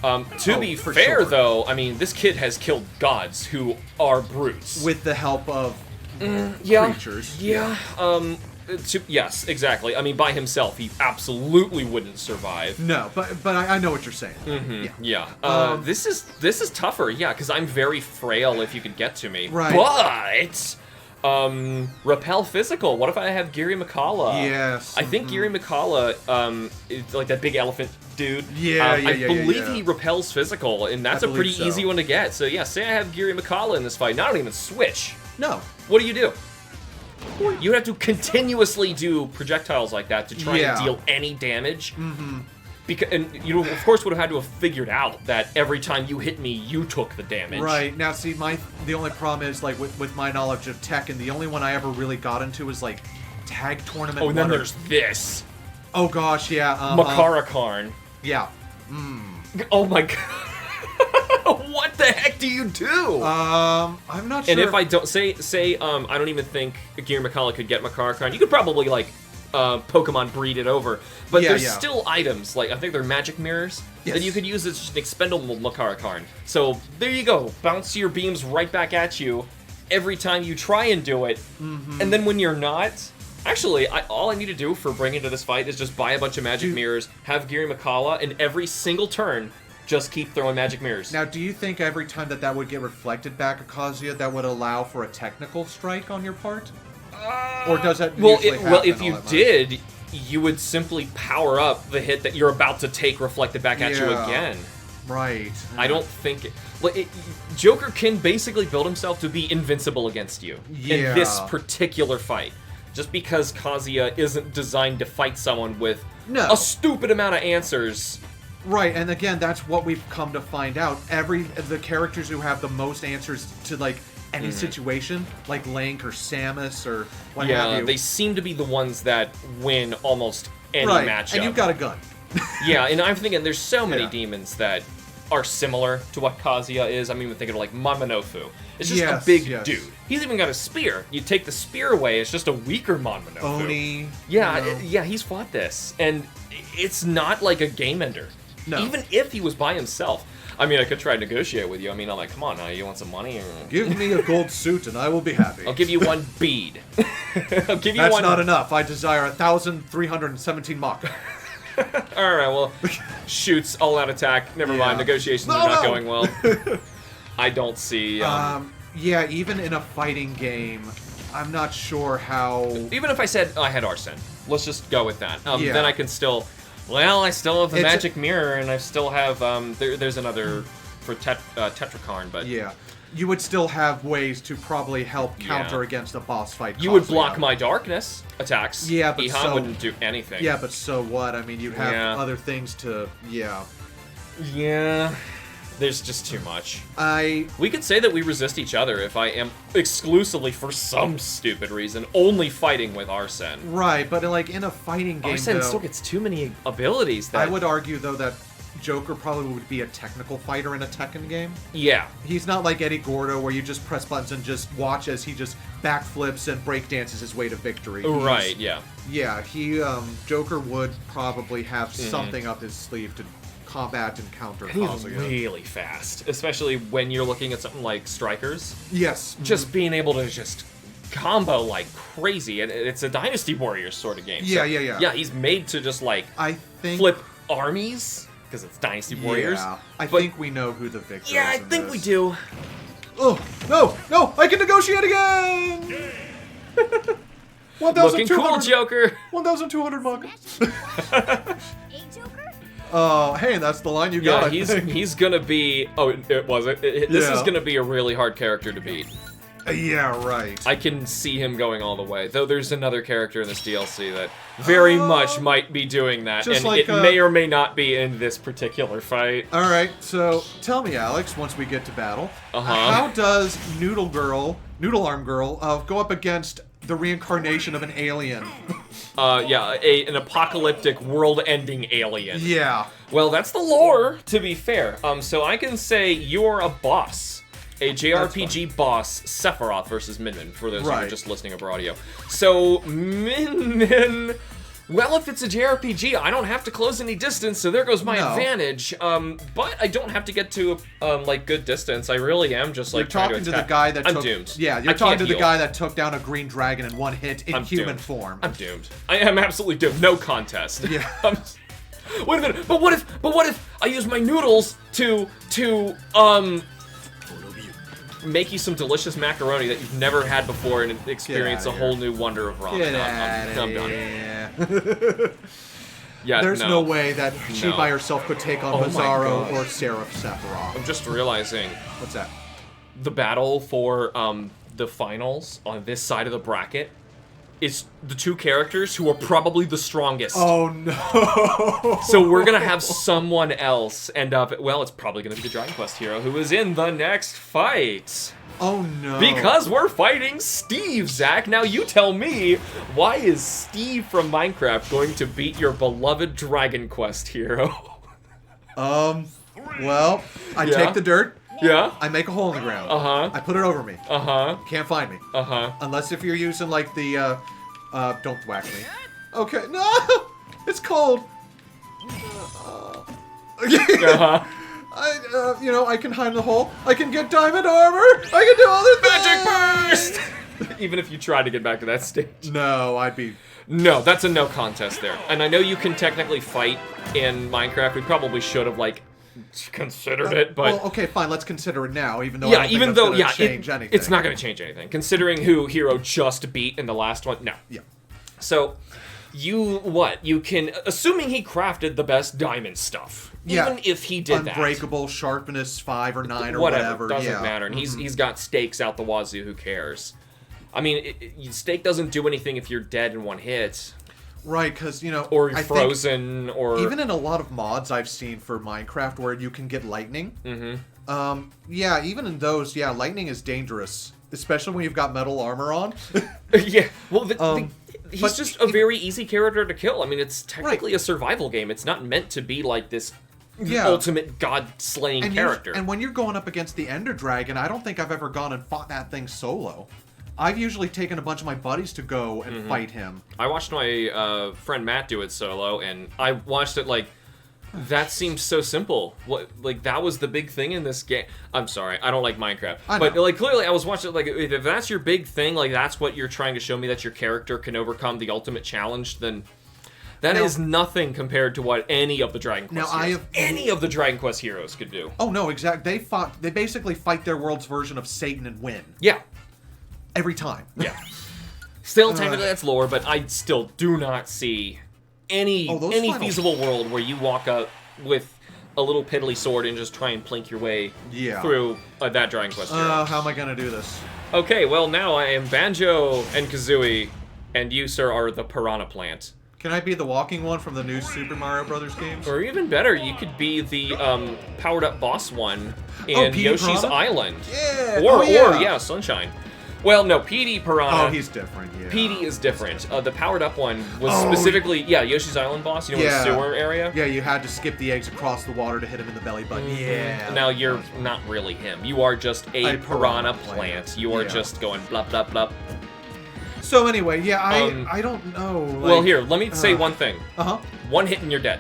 To be fair, though, I mean, this kid has killed gods who are brutes. With the help of creatures. Yeah. Yes, exactly. I mean, by himself, he absolutely wouldn't survive. No, but I know what you're saying. Yeah. This is tougher, yeah, because I'm very frail if you could get to me. Right. But... repel physical. What if I have Giri Mikala? Yes. I think Giri Mikala, is like that big elephant dude. I believe he repels physical, and that's a pretty easy one to get. So yeah, say I have Giri Mikala in this fight. Now I don't even switch. No. What do? You have to continuously do projectiles like that to try and deal any damage. And you, of course, would have had to have figured out that every time you hit me, you took the damage. Right. Now, see, the only problem is, like, with my knowledge of Tekken, the only one I ever really got into was, like, Tag Tournament. Oh, and then there's this. Oh, gosh, yeah. Makara Karn. Yeah. Oh, my God. What the heck do you do? I'm not sure. And if I don't... Say, I don't even think Giri Mikala could get Makara Karn. You could probably, like... Pokemon breed it over, but there's still items, like I think they're magic mirrors that you could use as just an expendable Makara Karn. So there you go, bounce your beams right back at you every time you try and do it, and then when you're not, actually, all I need to do for bringing to this fight is just buy a bunch of magic mirrors, have Giri Mikala, and every single turn, just keep throwing magic mirrors. Now, do you think every time that would get reflected back at Kazuya, that would allow for a technical strike on your part? Or does that if you did, you would simply power up the hit that you're about to take reflected back at you again. Right. I don't think Joker can basically build himself to be invincible against you in this particular fight. Just because Kazuya isn't designed to fight someone with a stupid amount of answers. Right, and again, that's what we've come to find out. The characters who have the most answers to, like, any situation, like Link or Samus or what have you. They seem to be the ones that win almost any matchup. And you've got a gun. Yeah, and I'm thinking there's so many demons that are similar to what Kazuya is. I'm even thinking of, like, Mamanofu. It's just a big dude. He's even got a spear. You take the spear away, it's just a weaker Mamanofu. Oni. Yeah, he's fought this. And it's not like a game ender. No. Even if he was by himself. I mean, I could try to negotiate with you. I mean, I'm like, come on now, you want some money? Or... Give me a gold suit and I will be happy. I'll give you one bead. I'll give you That's one... not enough. I desire 1,317 Mach. Alright, well, shoots, all-out attack. Never mind, negotiations are not going well. I don't see... Yeah, even in a fighting game, I'm not sure how... Even if I said I had Arsene, let's just go with that. Then I can still... Well, I still have the magic mirror, and I still have... there's another for Tetrakarn, but... Yeah. You would still have ways to probably help counter against a boss fight. You would block my darkness attacks. Yeah, but Ihan wouldn't do anything. Yeah, but so what? I mean, you have other things to... Yeah. Yeah. There's just too much. We could say that we resist each other if I am exclusively, for some stupid reason, only fighting with Arsene. Right, but like in a fighting game, Arsene still gets too many abilities. That... I would argue, though, that Joker probably would be a technical fighter in a Tekken game. Yeah. He's not like Eddie Gordo, where you just press buttons and just watch as he just backflips and breakdances his way to victory. Right, yeah. Yeah, Joker would probably have something up his sleeve to combat and counter Kazuya. He's really fast, especially when you're looking at something like Strikers. Yes. Just being able to just combo like crazy, and it's a Dynasty Warriors sort of game. Yeah, so, yeah. Yeah, he's made to just like flip armies, because it's Dynasty Warriors. Yeah, I think we know who the victor is. Yeah, I think we do. Oh, no, I can negotiate again! 1,200. Looking cool, Joker! 1,200 Mach. Hey, Joker? Oh, hey, that's the line you got. Yeah, he's gonna be... Oh, it wasn't. This is gonna be a really hard character to beat. Yeah, right. I can see him going all the way, though there's another character in this DLC that very much might be doing that, and like, it may or may not be in this particular fight. Alright, so tell me, Alex, once we get to battle, how does Noodle Arm Girl, go up against the reincarnation of an alien? An apocalyptic, world-ending alien. Yeah. Well, that's the lore, to be fair. So I can say you're a boss. A JRPG boss, Sephiroth versus Min Min, for those who are just listening over audio. So, Min Min... Well, if it's a JRPG, I don't have to close any distance, so there goes my advantage. But I don't have to get to, like, good distance. I really am just, like, you're talking to the guy that I'm doomed. Yeah, you're talking to the guy that took down a green dragon in one hit in human form. I'm doomed. I am absolutely doomed. No contest. Yeah. Wait a minute, but what if I use my noodles to make you some delicious macaroni that you've never had before and experience a whole new wonder of ramen. I'm done. Yeah, there's no way that she by herself could take on Bizarro or Seraph Sephiroth. I'm just realizing. What's that? The battle for the finals on this side of the bracket is the two characters who are probably the strongest. Oh no! So we're gonna have someone else end up. Well, it's probably gonna be the Dragon Quest hero who is in the next fight. Oh no! Because we're fighting Steve, Zach. Now you tell me, why is Steve from Minecraft going to beat your beloved Dragon Quest hero? Well, I take the dirt. Yeah? I make a hole in the ground. Uh-huh. I put it over me. Uh-huh. Can't find me. Uh-huh. Unless if you're using, like, the, don't whack me. Okay, no! It's cold! Uh-huh. I can hide in the hole. I can get diamond armor! I can do other things! Magic burst! Even if you try to get back to that stage. No, I'd be... No, that's a no contest there. And I know you can technically fight in Minecraft. We probably should have, like, considered it, but... Well, okay, fine, let's consider it now, even though I don't even think though, that's gonna change anything. It's not going to change anything. Considering who Hero just beat in the last one, no. Yeah. So, You can, assuming he crafted the best diamond stuff. Yeah. Even if he did Unbreakable, sharpness 5 or 9 or whatever. whatever. Doesn't matter. And he's got stakes out the wazoo, who cares? I mean, stake doesn't do anything if you're dead in one hit. Right, because, you know... Or I frozen, think or... Even in a lot of mods I've seen for Minecraft where you can get lightning. Yeah, even in those, yeah, lightning is dangerous. Especially when you've got metal armor on. Yeah, well, he's just a very easy character to kill. I mean, it's technically a survival game. It's not meant to be like this ultimate god-slaying character. And when you're going up against the Ender Dragon, I don't think I've ever gone and fought that thing solo. I've usually taken a bunch of my buddies to go and fight him. I watched my friend Matt do it solo, and I watched it like, that seems so simple. Like, that was the big thing in this game. I'm sorry, I don't like Minecraft. But, like, clearly I was watching it, like, if that's your big thing, like, that's what you're trying to show me, that your character can overcome the ultimate challenge, then that is nothing compared to what any of the Dragon Quest heroes, any of the Dragon Quest heroes could do. Oh, no, exactly. They basically fight their world's version of Satan and win. Yeah. Every time. Yeah. Still, technically that's lore, but I still do not see any feasible world where you walk up with a little piddly sword and just try and plink your way through that Dragon Quest hero. How am I gonna do this? Okay, well now I am Banjo and Kazooie, and you, sir, are the Piranha Plant. Can I be the walking one from the new Super Mario Brothers games? Or even better, you could be the powered-up boss one in Yoshi's Piranha? Island. Yeah! Or Sunshine. Well, no, PD Piranha. Oh, he's different, yeah. PD is different. The powered-up one was specifically, Yoshi's Island boss, you know, in the sewer area? Yeah, you had to skip the eggs across the water to hit him in the belly button. Yeah. Now, you're not really him. You are just a piranha plant. You are just going blah, blah, blah. So anyway, yeah, I don't know. Like, well, here, let me say one thing. One hit and you're dead.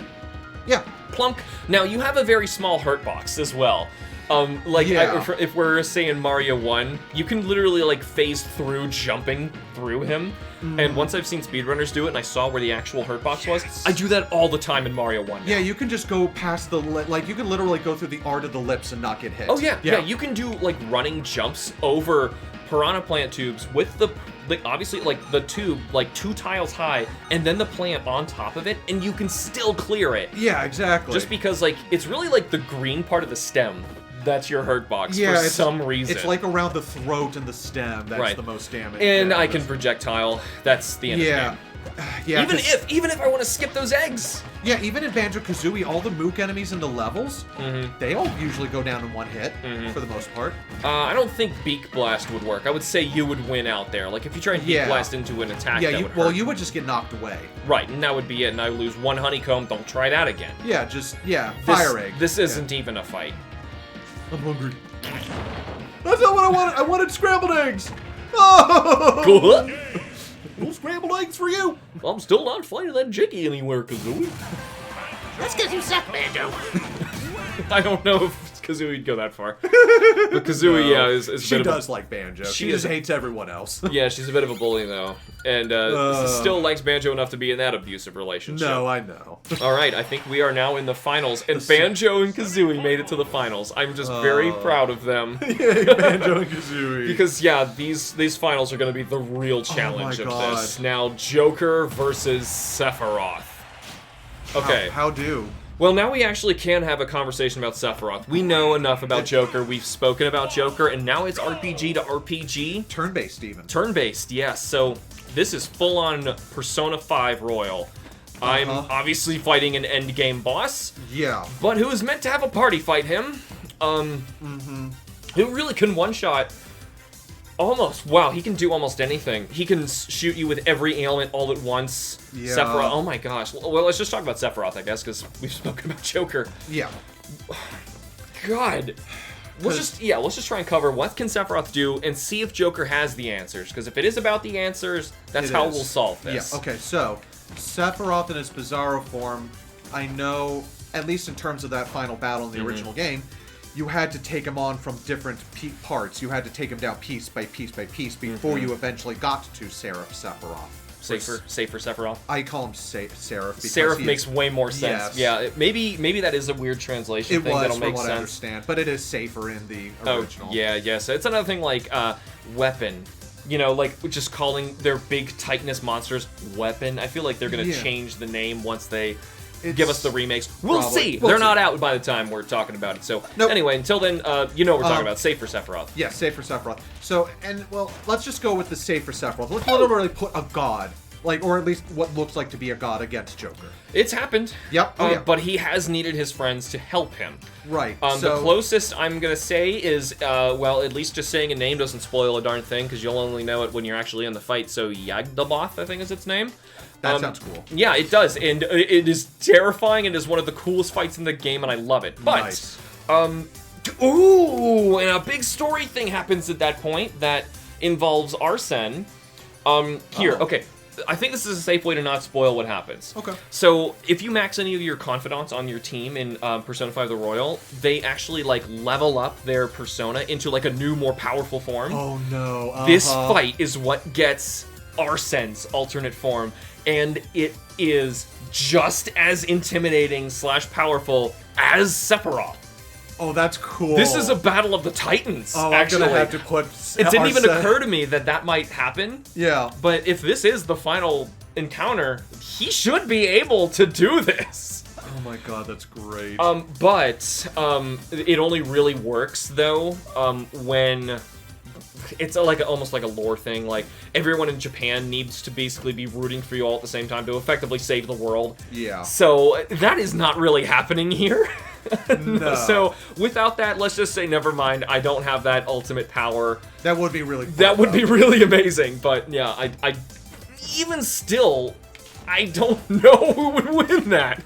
Yeah. Plunk. Now, you have a very small hurt box as well. If we're saying Mario 1, you can literally, like, phase through jumping through him. And once I've seen speedrunners do it and I saw where the actual hurt box was, I do that all the time in Mario 1 now. Yeah, you can just go past the you can literally go through the art of the lips and not get hit. Oh, yeah, you can do, like, running jumps over piranha plant tubes with obviously, like, the tube, like, 2 tiles high, and then the plant on top of it, and you can still clear it. Yeah, exactly. Just because, like, it's really, like, the green part of the stem that's your hurt box for some reason. It's like around the throat and the stem that's the most damage. And I can projectile. That's the end of the game. Yeah, even if I want to skip those eggs. Yeah, even in Banjo-Kazooie, all the Mook enemies in the levels, they all usually go down in one hit, for the most part. I don't think Beak Blast would work. I would say you would win out there. Like, if you try and Beak Blast into an attack, that would hurt. You would just get knocked away. Right, and that would be it, and I would lose 1 honeycomb. Don't try that again. Yeah, fire egg. This isn't even a fight. I'm hungry. That's not what I wanted. I wanted scrambled eggs. Oh! Cool. No scrambled eggs for you. I'm still not finding that Jiggy anywhere, Kazooie. That's because you suck, Banjo. I don't know if Kazooie'd go that far. But Kazooie, is a she bit does of a, like Banjo. She just hates everyone else. Yeah, she's a bit of a bully, though. And still likes Banjo enough to be in that abusive relationship. No, I know. All right, I think we are now in the finals. And Banjo and Kazooie made it to the finals. I'm just very proud of them. Yeah, Banjo and Kazooie. Because, these finals are going to be the real challenge of this. Now, Joker versus Sephiroth. Okay. How do? Well, now we actually can have a conversation about Sephiroth. We know enough about Joker, we've spoken about Joker, and now it's RPG to RPG. Turn-based, even. Turn-based, yes. So, this is full-on Persona 5 Royal. I'm obviously fighting an endgame boss. Yeah. But who is meant to have a party fight him. Who really can one-shot almost. Wow, he can do almost anything. He can shoot you with every ailment all at once. Yeah. Sephiroth, oh my gosh. Well, let's just talk about Sephiroth, I guess, because we've spoken about Joker. Yeah. God. Let's just try and cover what can Sephiroth do and see if Joker has the answers. Because if it is about the answers, that's how we'll solve this. Yeah, okay, so Sephiroth in his Bizarro form, I know, at least in terms of that final battle in the original game, you had to take him on from different parts. You had to take him down piece by piece by piece before you eventually got to Sephiroth. Safer Sephiroth? I call him Seraph. Seraph makes way more sense. Yes. Yeah, maybe that is a weird translation thing that'll make sense. I understand, but it is safer in the original. Oh, yeah, so it's another thing like weapon. You know, like just calling their big Titanus monsters weapon. I feel like they're gonna Yeah. change the name once they give us the remakes. We'll Probably. see. We'll They're see. not out by the time we're talking about it. So Nope. anyway, until then, you know what we're talking about. Safe for Sephiroth. Yeah, safe for Sephiroth. So, and well, let's just go with the safe for Sephiroth. Let's literally put a god, like, or at least what looks like to be a god against Joker. It's happened. Yep. Oh, yeah. But he has needed his friends to help him. Right. The closest I'm going to say is, well, at least just saying a name doesn't spoil a darn thing, because you'll only know it when you're actually in the fight. So Yagdabaoth, I think is its name. That sounds cool. Yeah, it does. And it is terrifying. It is one of the coolest fights in the game, and I love it. But, Nice. ooh, and a big story thing happens at that point that involves Arsene. Here, okay. I think this is a safe way to not spoil what happens. Okay. So, if you max any of your confidants on your team in Persona 5 The Royal, they actually, like, level up their persona into, like, a new, more powerful form. Oh, no. This fight is what gets Arsene's alternate form, and it is just as intimidating / powerful as Sephiroth. Oh, that's cool. This is a battle of the Titans, Oh, actually. I'm gonna have to put. It didn't even Arsene- occur to me that might happen. Yeah. But if this is the final encounter, he should be able to do this. Oh my god, that's great. But it only really works though when it's almost like a lore thing. Like everyone in Japan needs to basically be rooting for you all at the same time to effectively save the world. Yeah. So that is not really happening here. No. So without that, let's just say never mind. I don't have that ultimate power. That would be really cool. That would be really amazing. But yeah, I even still, I don't know who would win that.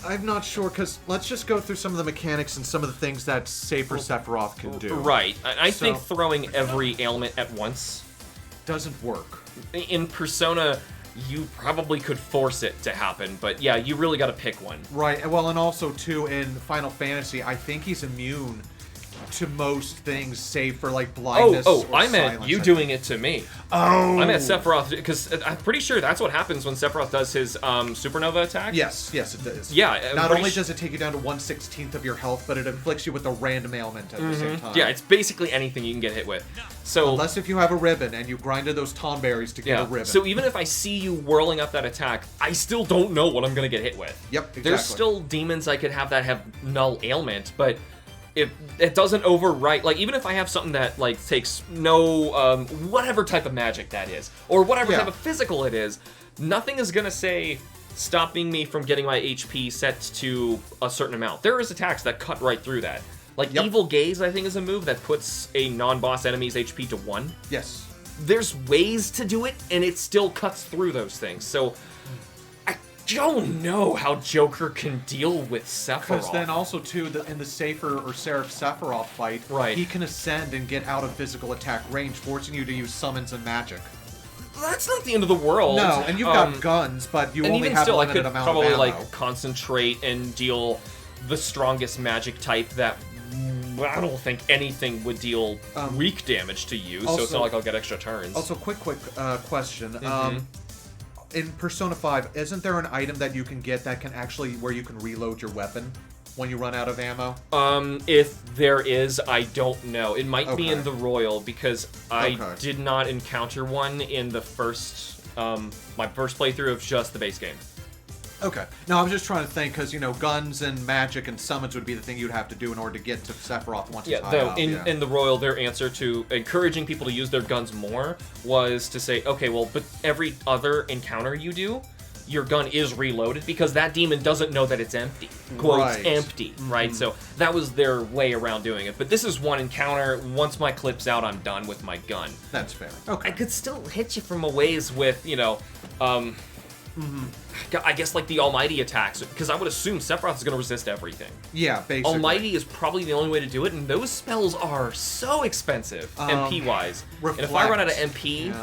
I'm not sure, because let's just go through some of the mechanics and some of the things that Safer Sephiroth can do. Right. I think So- throwing every ailment at once Doesn't work. in Persona, you probably could force it to happen, but yeah, you really got to pick one. Right, and well, and also, too, in Final Fantasy, I think he's immune to most things, save for, like, blindness or I meant silence, you I doing it to me. Oh! I meant Sephiroth, because I'm pretty sure that's what happens when Sephiroth does his supernova attack. Yes, it does. Yeah. I'm Not pretty only su- does it take you down to 1/16 of your health, but it inflicts you with a random ailment at the same time. Yeah, it's basically anything you can get hit with. So Unless if you have a ribbon and you grinded those tom berries to get a ribbon. So even if I see you whirling up that attack, I still don't know what I'm gonna get hit with. Yep, exactly. There's still demons I could have that have null ailment, but if it doesn't overwrite, like even if I have something that like takes no whatever type of magic that is, or whatever Yeah. type of physical it is, nothing is gonna say stopping me from getting my HP set to a certain amount. There is attacks that cut right through that. Like Yep. Evil Gaze, I think, is a move that puts a non-boss enemy's HP to 1. Yes. There's ways to do it, and it still cuts through those things. So I don't know how Joker can deal with Sephiroth. Because then also, too, in the Safer or Seraph Sephiroth fight, Right. he can ascend and get out of physical attack range, forcing you to use summons and magic. That's not the end of the world. No, and you've got guns, but you and only even have still, a I limited could amount probably of ammo. like concentrate and deal the strongest magic type that I don't think anything would deal weak damage to you. So it's also- not like I'll get extra turns. Also, quick question. Mm-hmm. In Persona 5, isn't there an item that you can get that can actually, where you can reload your weapon when you run out of ammo? If there is, I don't know. It might be Okay. in the Royal because I Okay. did not encounter one in the first, my first playthrough of just the base game. Okay. No, I was just trying to think, because, guns and magic and summons would be the thing you'd have to do in order to get to Sephiroth once Yeah, he's high though up. in the Royal, their answer to encouraging people to use their guns more was to say, okay, well, but every other encounter you do, your gun is reloaded because that demon doesn't know that it's empty. Quote, Right. empty, right? So that was their way around doing it. But this is one encounter. Once my clip's out, I'm done with my gun. That's fair. Okay. I could still hit you from a ways with, I guess like the Almighty attacks, because I would assume Sephiroth is going to resist everything. Yeah, basically. Almighty is probably the only way to do it, and those spells are so expensive, MP-wise. And if I run out of MP,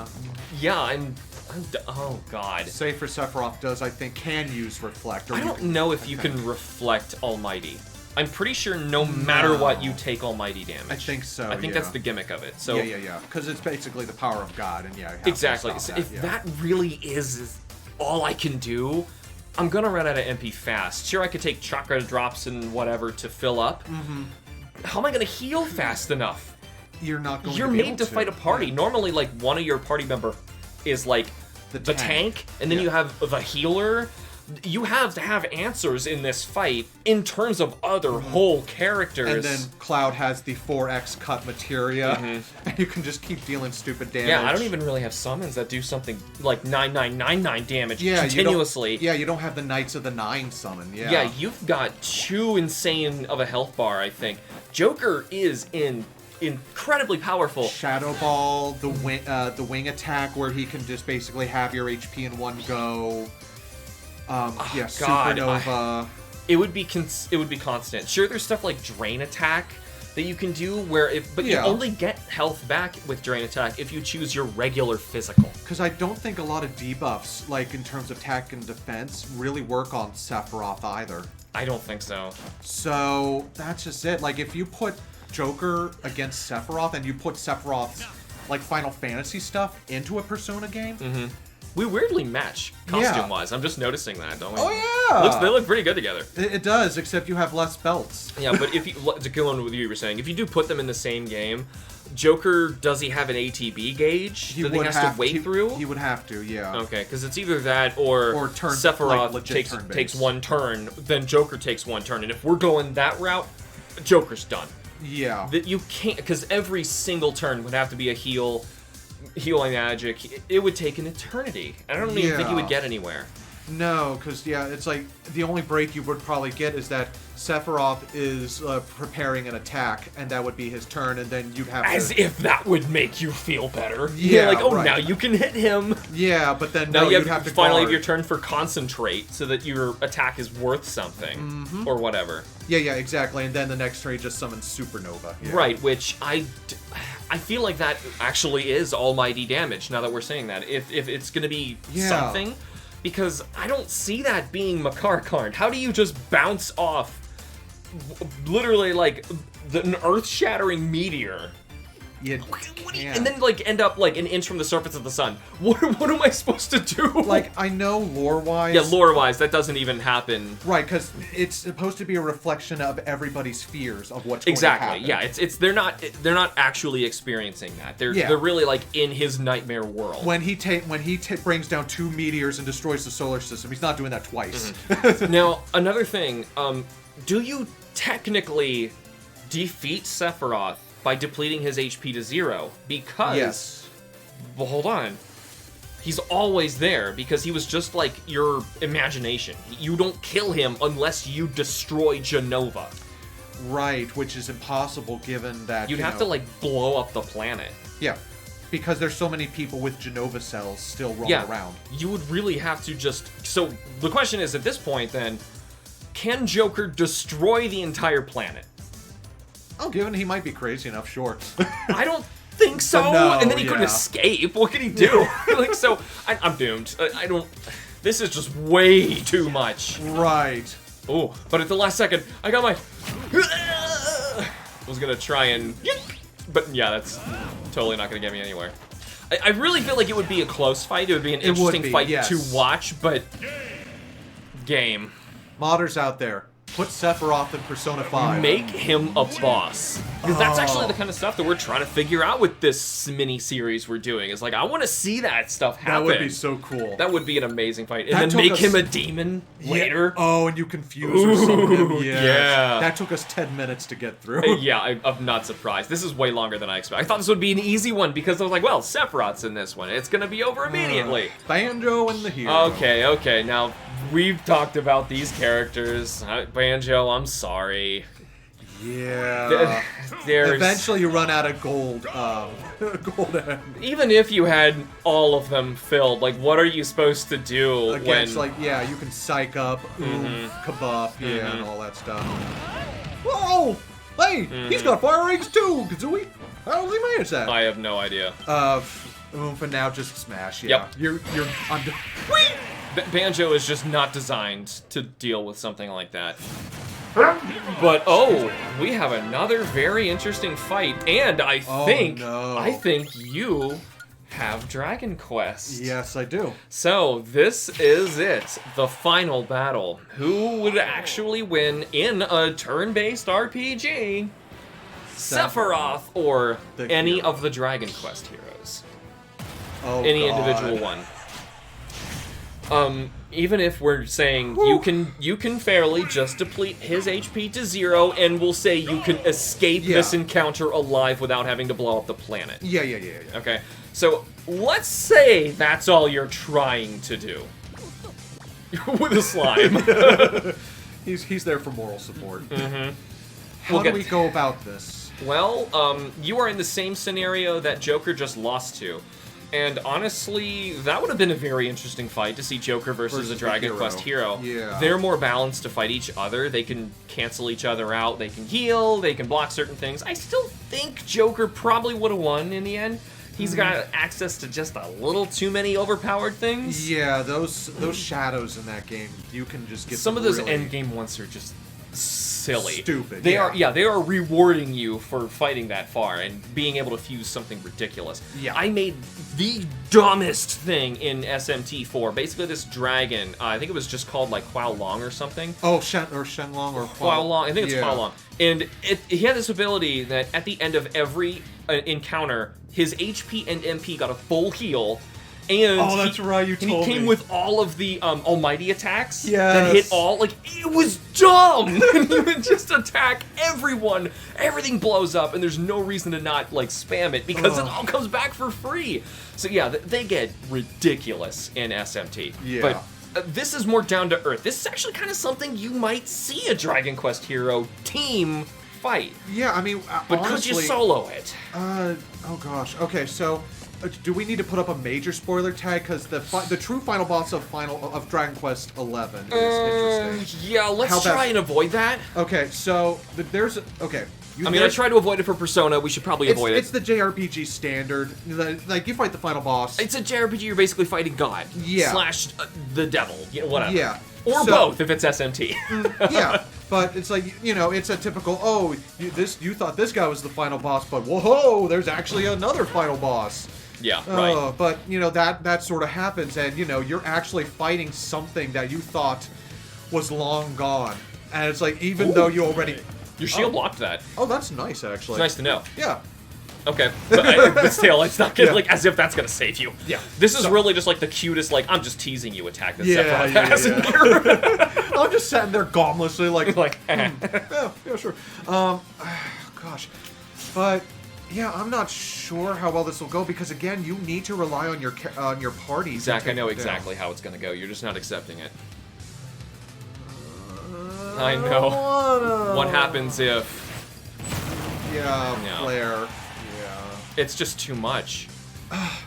oh god. Safer Sephiroth does, I think, can use Reflect. Or I you don't can- know if you can reflect Almighty. I'm pretty sure no matter what, you take Almighty damage. I think so, I think yeah. that's the gimmick of it. So Yeah. Because it's basically the power of God, and you have to exactly. stop So that, if yeah. that really is all I can do, I'm gonna run out of MP fast. Sure, I could take chakra drops and whatever to fill up. How am I gonna heal fast enough? you're not going You're to be made able to fight a party. Yeah. Normally, like, one of your party member is, like, the tank, and then you have the healer. You have to have answers in this fight in terms of other whole characters. And then Cloud has the 4x cut materia, and you can just keep dealing stupid damage. Yeah, I don't even really have summons that do something like 9999 damage continuously. You don't have the Knights of the Nine summon. Yeah. Yeah, you've got too insane of a health bar, I think. Joker is incredibly powerful. Shadow Ball, the wing attack where he can just basically have your HP in one go. Yeah, God, Supernova. It would be constant. Sure, there's stuff like Drain Attack that you can do but you only get health back with Drain Attack if you choose your regular physical. Because I don't think a lot of debuffs, like in terms of attack and defense, really work on Sephiroth either. I don't think so. So that's just it. Like if you put Joker against Sephiroth and you put Sephiroth's like Final Fantasy stuff into a Persona game. We weirdly match costume-wise. I'm just noticing that, don't we? Oh yeah. They look pretty good together. It does, except you have less belts. Yeah, but if you to go on with what you were saying, if you do put them in the same game, Joker, does he have an ATB gauge that he has to wait through? He would have to, yeah. Okay, because it's either that or turn, Sephiroth like, takes one turn, then Joker takes one turn, and if we're going that route, Joker's done. Yeah. That you can't, because every single turn would have to be a healing magic. It would take an eternity. I don't even think you would get anywhere. No, because, it's like, the only break you would probably get is that Sephiroth is preparing an attack, and that would be his turn, and then you'd have As if that would make you feel better. Yeah, You're like, right. now you can hit him. Yeah, but then Now you'd have to finally guard. have your turn for concentrate, so that your attack is worth something. Or whatever. Yeah, exactly, and then the next turn he just summons Supernova. Yeah. Right, which I feel like that actually is almighty damage, now that we're saying that. If it's going to be something, because I don't see that being Makarkarn. How do you just bounce off literally like an earth-shattering meteor? And then like end up like an inch from the surface of the sun. What am I supposed to do? Like, I know lore-wise... Yeah, lore-wise, that doesn't even happen. Right, because it's supposed to be a reflection of everybody's fears of what's going to happen. Yeah, it's they're not actually experiencing that. They're really like in his nightmare world. When he brings down 2 meteors and destroys the solar system, he's not doing that twice. Now, another thing, do you technically defeat Sephiroth by depleting his HP to 0? Because, well, hold on. He's always there because he was just like your imagination. You don't kill him unless you destroy Genova. Right, which is impossible given that You'd have to like blow up the planet. Yeah, because there's so many people with Genova cells still roaming around. You would really have to just... So the question is, at this point then, can Joker destroy the entire planet? Oh, given he might be crazy enough, sure. I don't think so. No, and then he couldn't escape. What could he do? Like, so I'm doomed. I don't. This is just way too much. Right. Oh, but at the last second, I got my. I was gonna try and. But yeah, that's totally not gonna get me anywhere. I really feel like it would be a close fight. It would be an interesting fight to watch, but. Game. Modders out there. Put Sephiroth in Persona 5. Make him a boss. Because that's actually the kind of stuff that we're trying to figure out with this mini-series we're doing. It's like, I want to see that stuff happen. That would be so cool. That would be an amazing fight. And then make him a demon later. Oh, and you confuse or something. Yeah. That took us 10 minutes to get through. Yeah, I'm not surprised. This is way longer than I expected. I thought this would be an easy one because I was like, well, Sephiroth's in this one. It's going to be over immediately. Banjo and the hero. Okay. Now, we've talked about these characters. Banjo, I'm sorry. Yeah. Eventually you run out of gold. Even if you had all of them filled, like, what are you supposed to do against, like, you can psych up, kabuff, and all that stuff. Whoa! Hey, he's got fire rings too, Kazooie. How did he manage that? I have no idea. For now, just smash. Yeah. Yep. You're under. Banjo is just not designed to deal with something like that. But we have another very interesting fight, and I think you have Dragon Quest. Yes, I do. So this is it, the final battle. Who would actually win in a turn-based RPG? Sephiroth or The any hero. of the Dragon Quest heroes. Oh, Any God. individual one. Even if we're saying you can fairly just deplete his HP to 0, and we'll say you can escape this encounter alive without having to blow up the planet. Yeah. Okay, so let's say that's all you're trying to do. With a slime. He's there for moral support. Mm-hmm. How do we go about this? Well, you are in the same scenario that Joker just lost to. And honestly, that would have been a very interesting fight to see Joker versus a Dragon Quest hero. Yeah. They're more balanced to fight each other. They can cancel each other out. They can heal. They can block certain things. I still think Joker probably would have won in the end. He's got access to just a little too many overpowered things. Yeah, those shadows in that game, you can just get some of those really endgame ones are just silly. Stupid. They are rewarding you for fighting that far and being able to fuse something ridiculous. Yeah. I made the dumbest thing in SMT4. Basically, this dragon, I think it was just called like Huao Long or something. Oh, Shenlong or Huao Long. I think it's Huao Long. And he had this ability that at the end of every encounter, his HP and MP got a full heal. And that's right, you told me. And he came with all of the almighty attacks Yes. that hit all. Like, it was dumb! And he would just attack everyone. Everything blows up, and there's no reason to not, like, spam it, because it all comes back for free. So, yeah, they get ridiculous in SMT. Yeah. But this is more down to earth. This is actually kind of something you might see a Dragon Quest hero team fight. Yeah, I mean, But honestly, could you solo it? oh gosh. Okay, so do we need to put up a major spoiler tag? Because the true final boss of Dragon Quest 11 is interesting. Yeah, let's try and avoid that. Okay, so there's okay. I tried to avoid it for Persona. We should probably avoid it. It's the JRPG standard. Like, you fight the final boss. It's a JRPG. You're basically fighting God. Yeah. Slash the devil. Whatever. Yeah. Or both if it's SMT. Yeah, but it's like, it's a typical, you thought this guy was the final boss, but whoa, there's actually another final boss. Yeah, right. But, that sort of happens, and, you're actually fighting something that you thought was long gone. And it's like, even though you already... Your shield blocked that. Oh, that's nice, actually. It's nice to know. Yeah. Okay, but still, it's not gonna, like, as if that's gonna save you. Yeah. This is really just like the cutest, like, I'm just teasing you attack that Yeah, Sephiroth has in here. I'm just sitting there gauntletly, like, yeah, sure. Gosh. But, yeah, I'm not sure how well this will go, because, again, you need to rely on your party. Zach, I know exactly how it's gonna go. You're just not accepting it. I know. What happens if... Yeah, Claire. Yeah. It's just too much.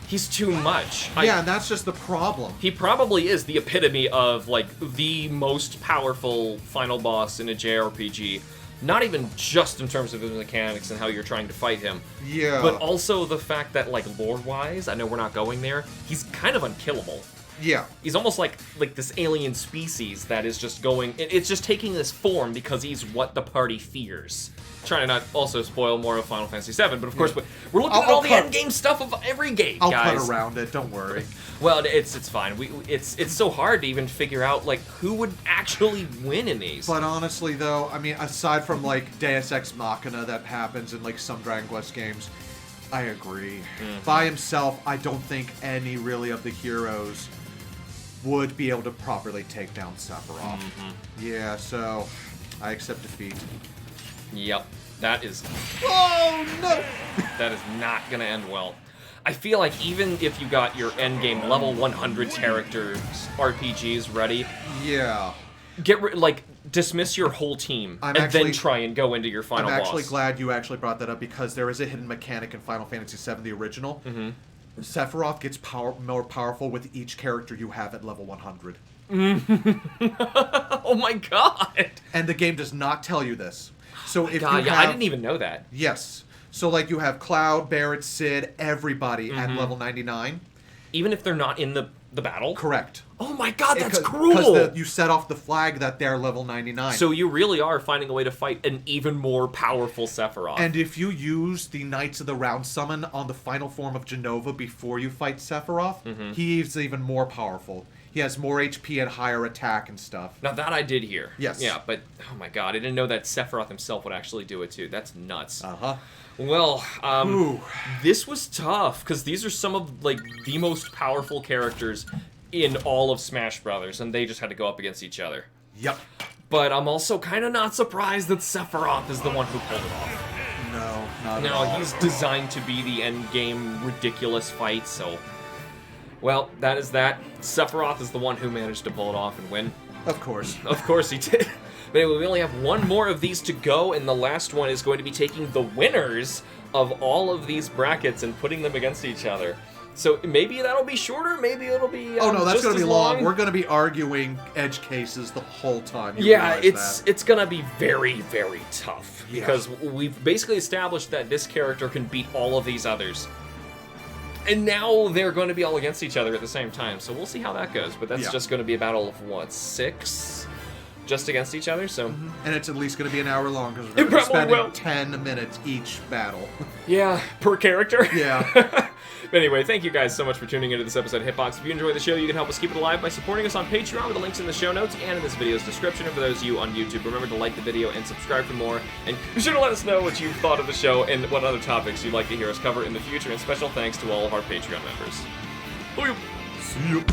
He's too much. Yeah, and that's just the problem. He probably is the epitome of, like, the most powerful final boss in a JRPG. Not even just in terms of his mechanics and how you're trying to fight him. Yeah. But also the fact that, like, lore-wise, I know we're not going there, he's kind of unkillable. Yeah. He's almost like this alien species that is just going... It's just taking this form because he's what the party fears. Trying to not also spoil more of Final Fantasy VII, but of course, we're looking at all the endgame stuff of every game, I'll guys. cut around it, don't worry. Well, it's fine. It's so hard to even figure out, like, who would actually win in these. But honestly, though, I mean, aside from, like, Deus Ex Machina that happens in, like, some Dragon Quest games, I agree. By himself, I don't think any, really, of the heroes would be able to properly take down Sephiroth. Yeah, so I accept defeat. Yep. That is... Oh, no! That is not gonna end well. I feel like even if you got your endgame level 100 characters RPGs ready... Yeah. Dismiss your whole team then try and go into your final boss. I'm actually glad you actually brought that up, because there is a hidden mechanic in Final Fantasy VII, the original. Sephiroth gets more powerful with each character you have at level 100. Oh my god! And the game does not tell you this. So if God, you have, I didn't even know that. Yes. So, like, you have Cloud, Barret, Cid, everybody at level 99. Even if they're not in the battle? Correct. Oh my god, that's cruel! Because you set off the flag that they're level 99. So you really are finding a way to fight an even more powerful Sephiroth. And if you use the Knights of the Round summon on the final form of Genova before you fight Sephiroth, he's even more powerful. he has more HP and higher attack and stuff. Now that I did hear. Yes. Yeah, but oh my god, I didn't know that Sephiroth himself would actually do it too. That's nuts. Uh-huh. Well, Ooh. this was tough because these are some of like the most powerful characters in all of Smash Brothers, and they just had to go up against each other. Yep. But I'm also kind of not surprised that Sephiroth is the one who pulled it off. No, not at No, all. he's designed to be the endgame ridiculous fight, so... Well, that is that. Sephiroth is the one who managed to pull it off and win. Of course. Of course he did. But anyway, we only have one more of these to go, and the last one is going to be taking the winners of all of these brackets and putting them against each other. So maybe that'll be shorter, maybe it'll be Oh no, that's just gonna be as long. We're gonna be arguing edge cases the whole time. You Yeah, realize that. it's gonna be very, very tough. Yeah. Because we've basically established that this character can beat all of these others. And now they're going to be all against each other at the same time, so we'll see how that goes. But that's just going to be a battle of, what, 6? Just against each other, so... And it's at least gonna be an hour long because It we're gonna be probably spending will. 10 minutes each battle. Yeah, per character. Yeah. But anyway, thank you guys so much for tuning into this episode of HITBOX. If you enjoy the show, you can help us keep it alive by supporting us on Patreon with the links in the show notes and in this video's description. And for those of you on YouTube, remember to like the video and subscribe for more. And be sure to let us know what you thought of the show and what other topics you'd like to hear us cover in the future. And special thanks to all of our Patreon members. Bye. See you.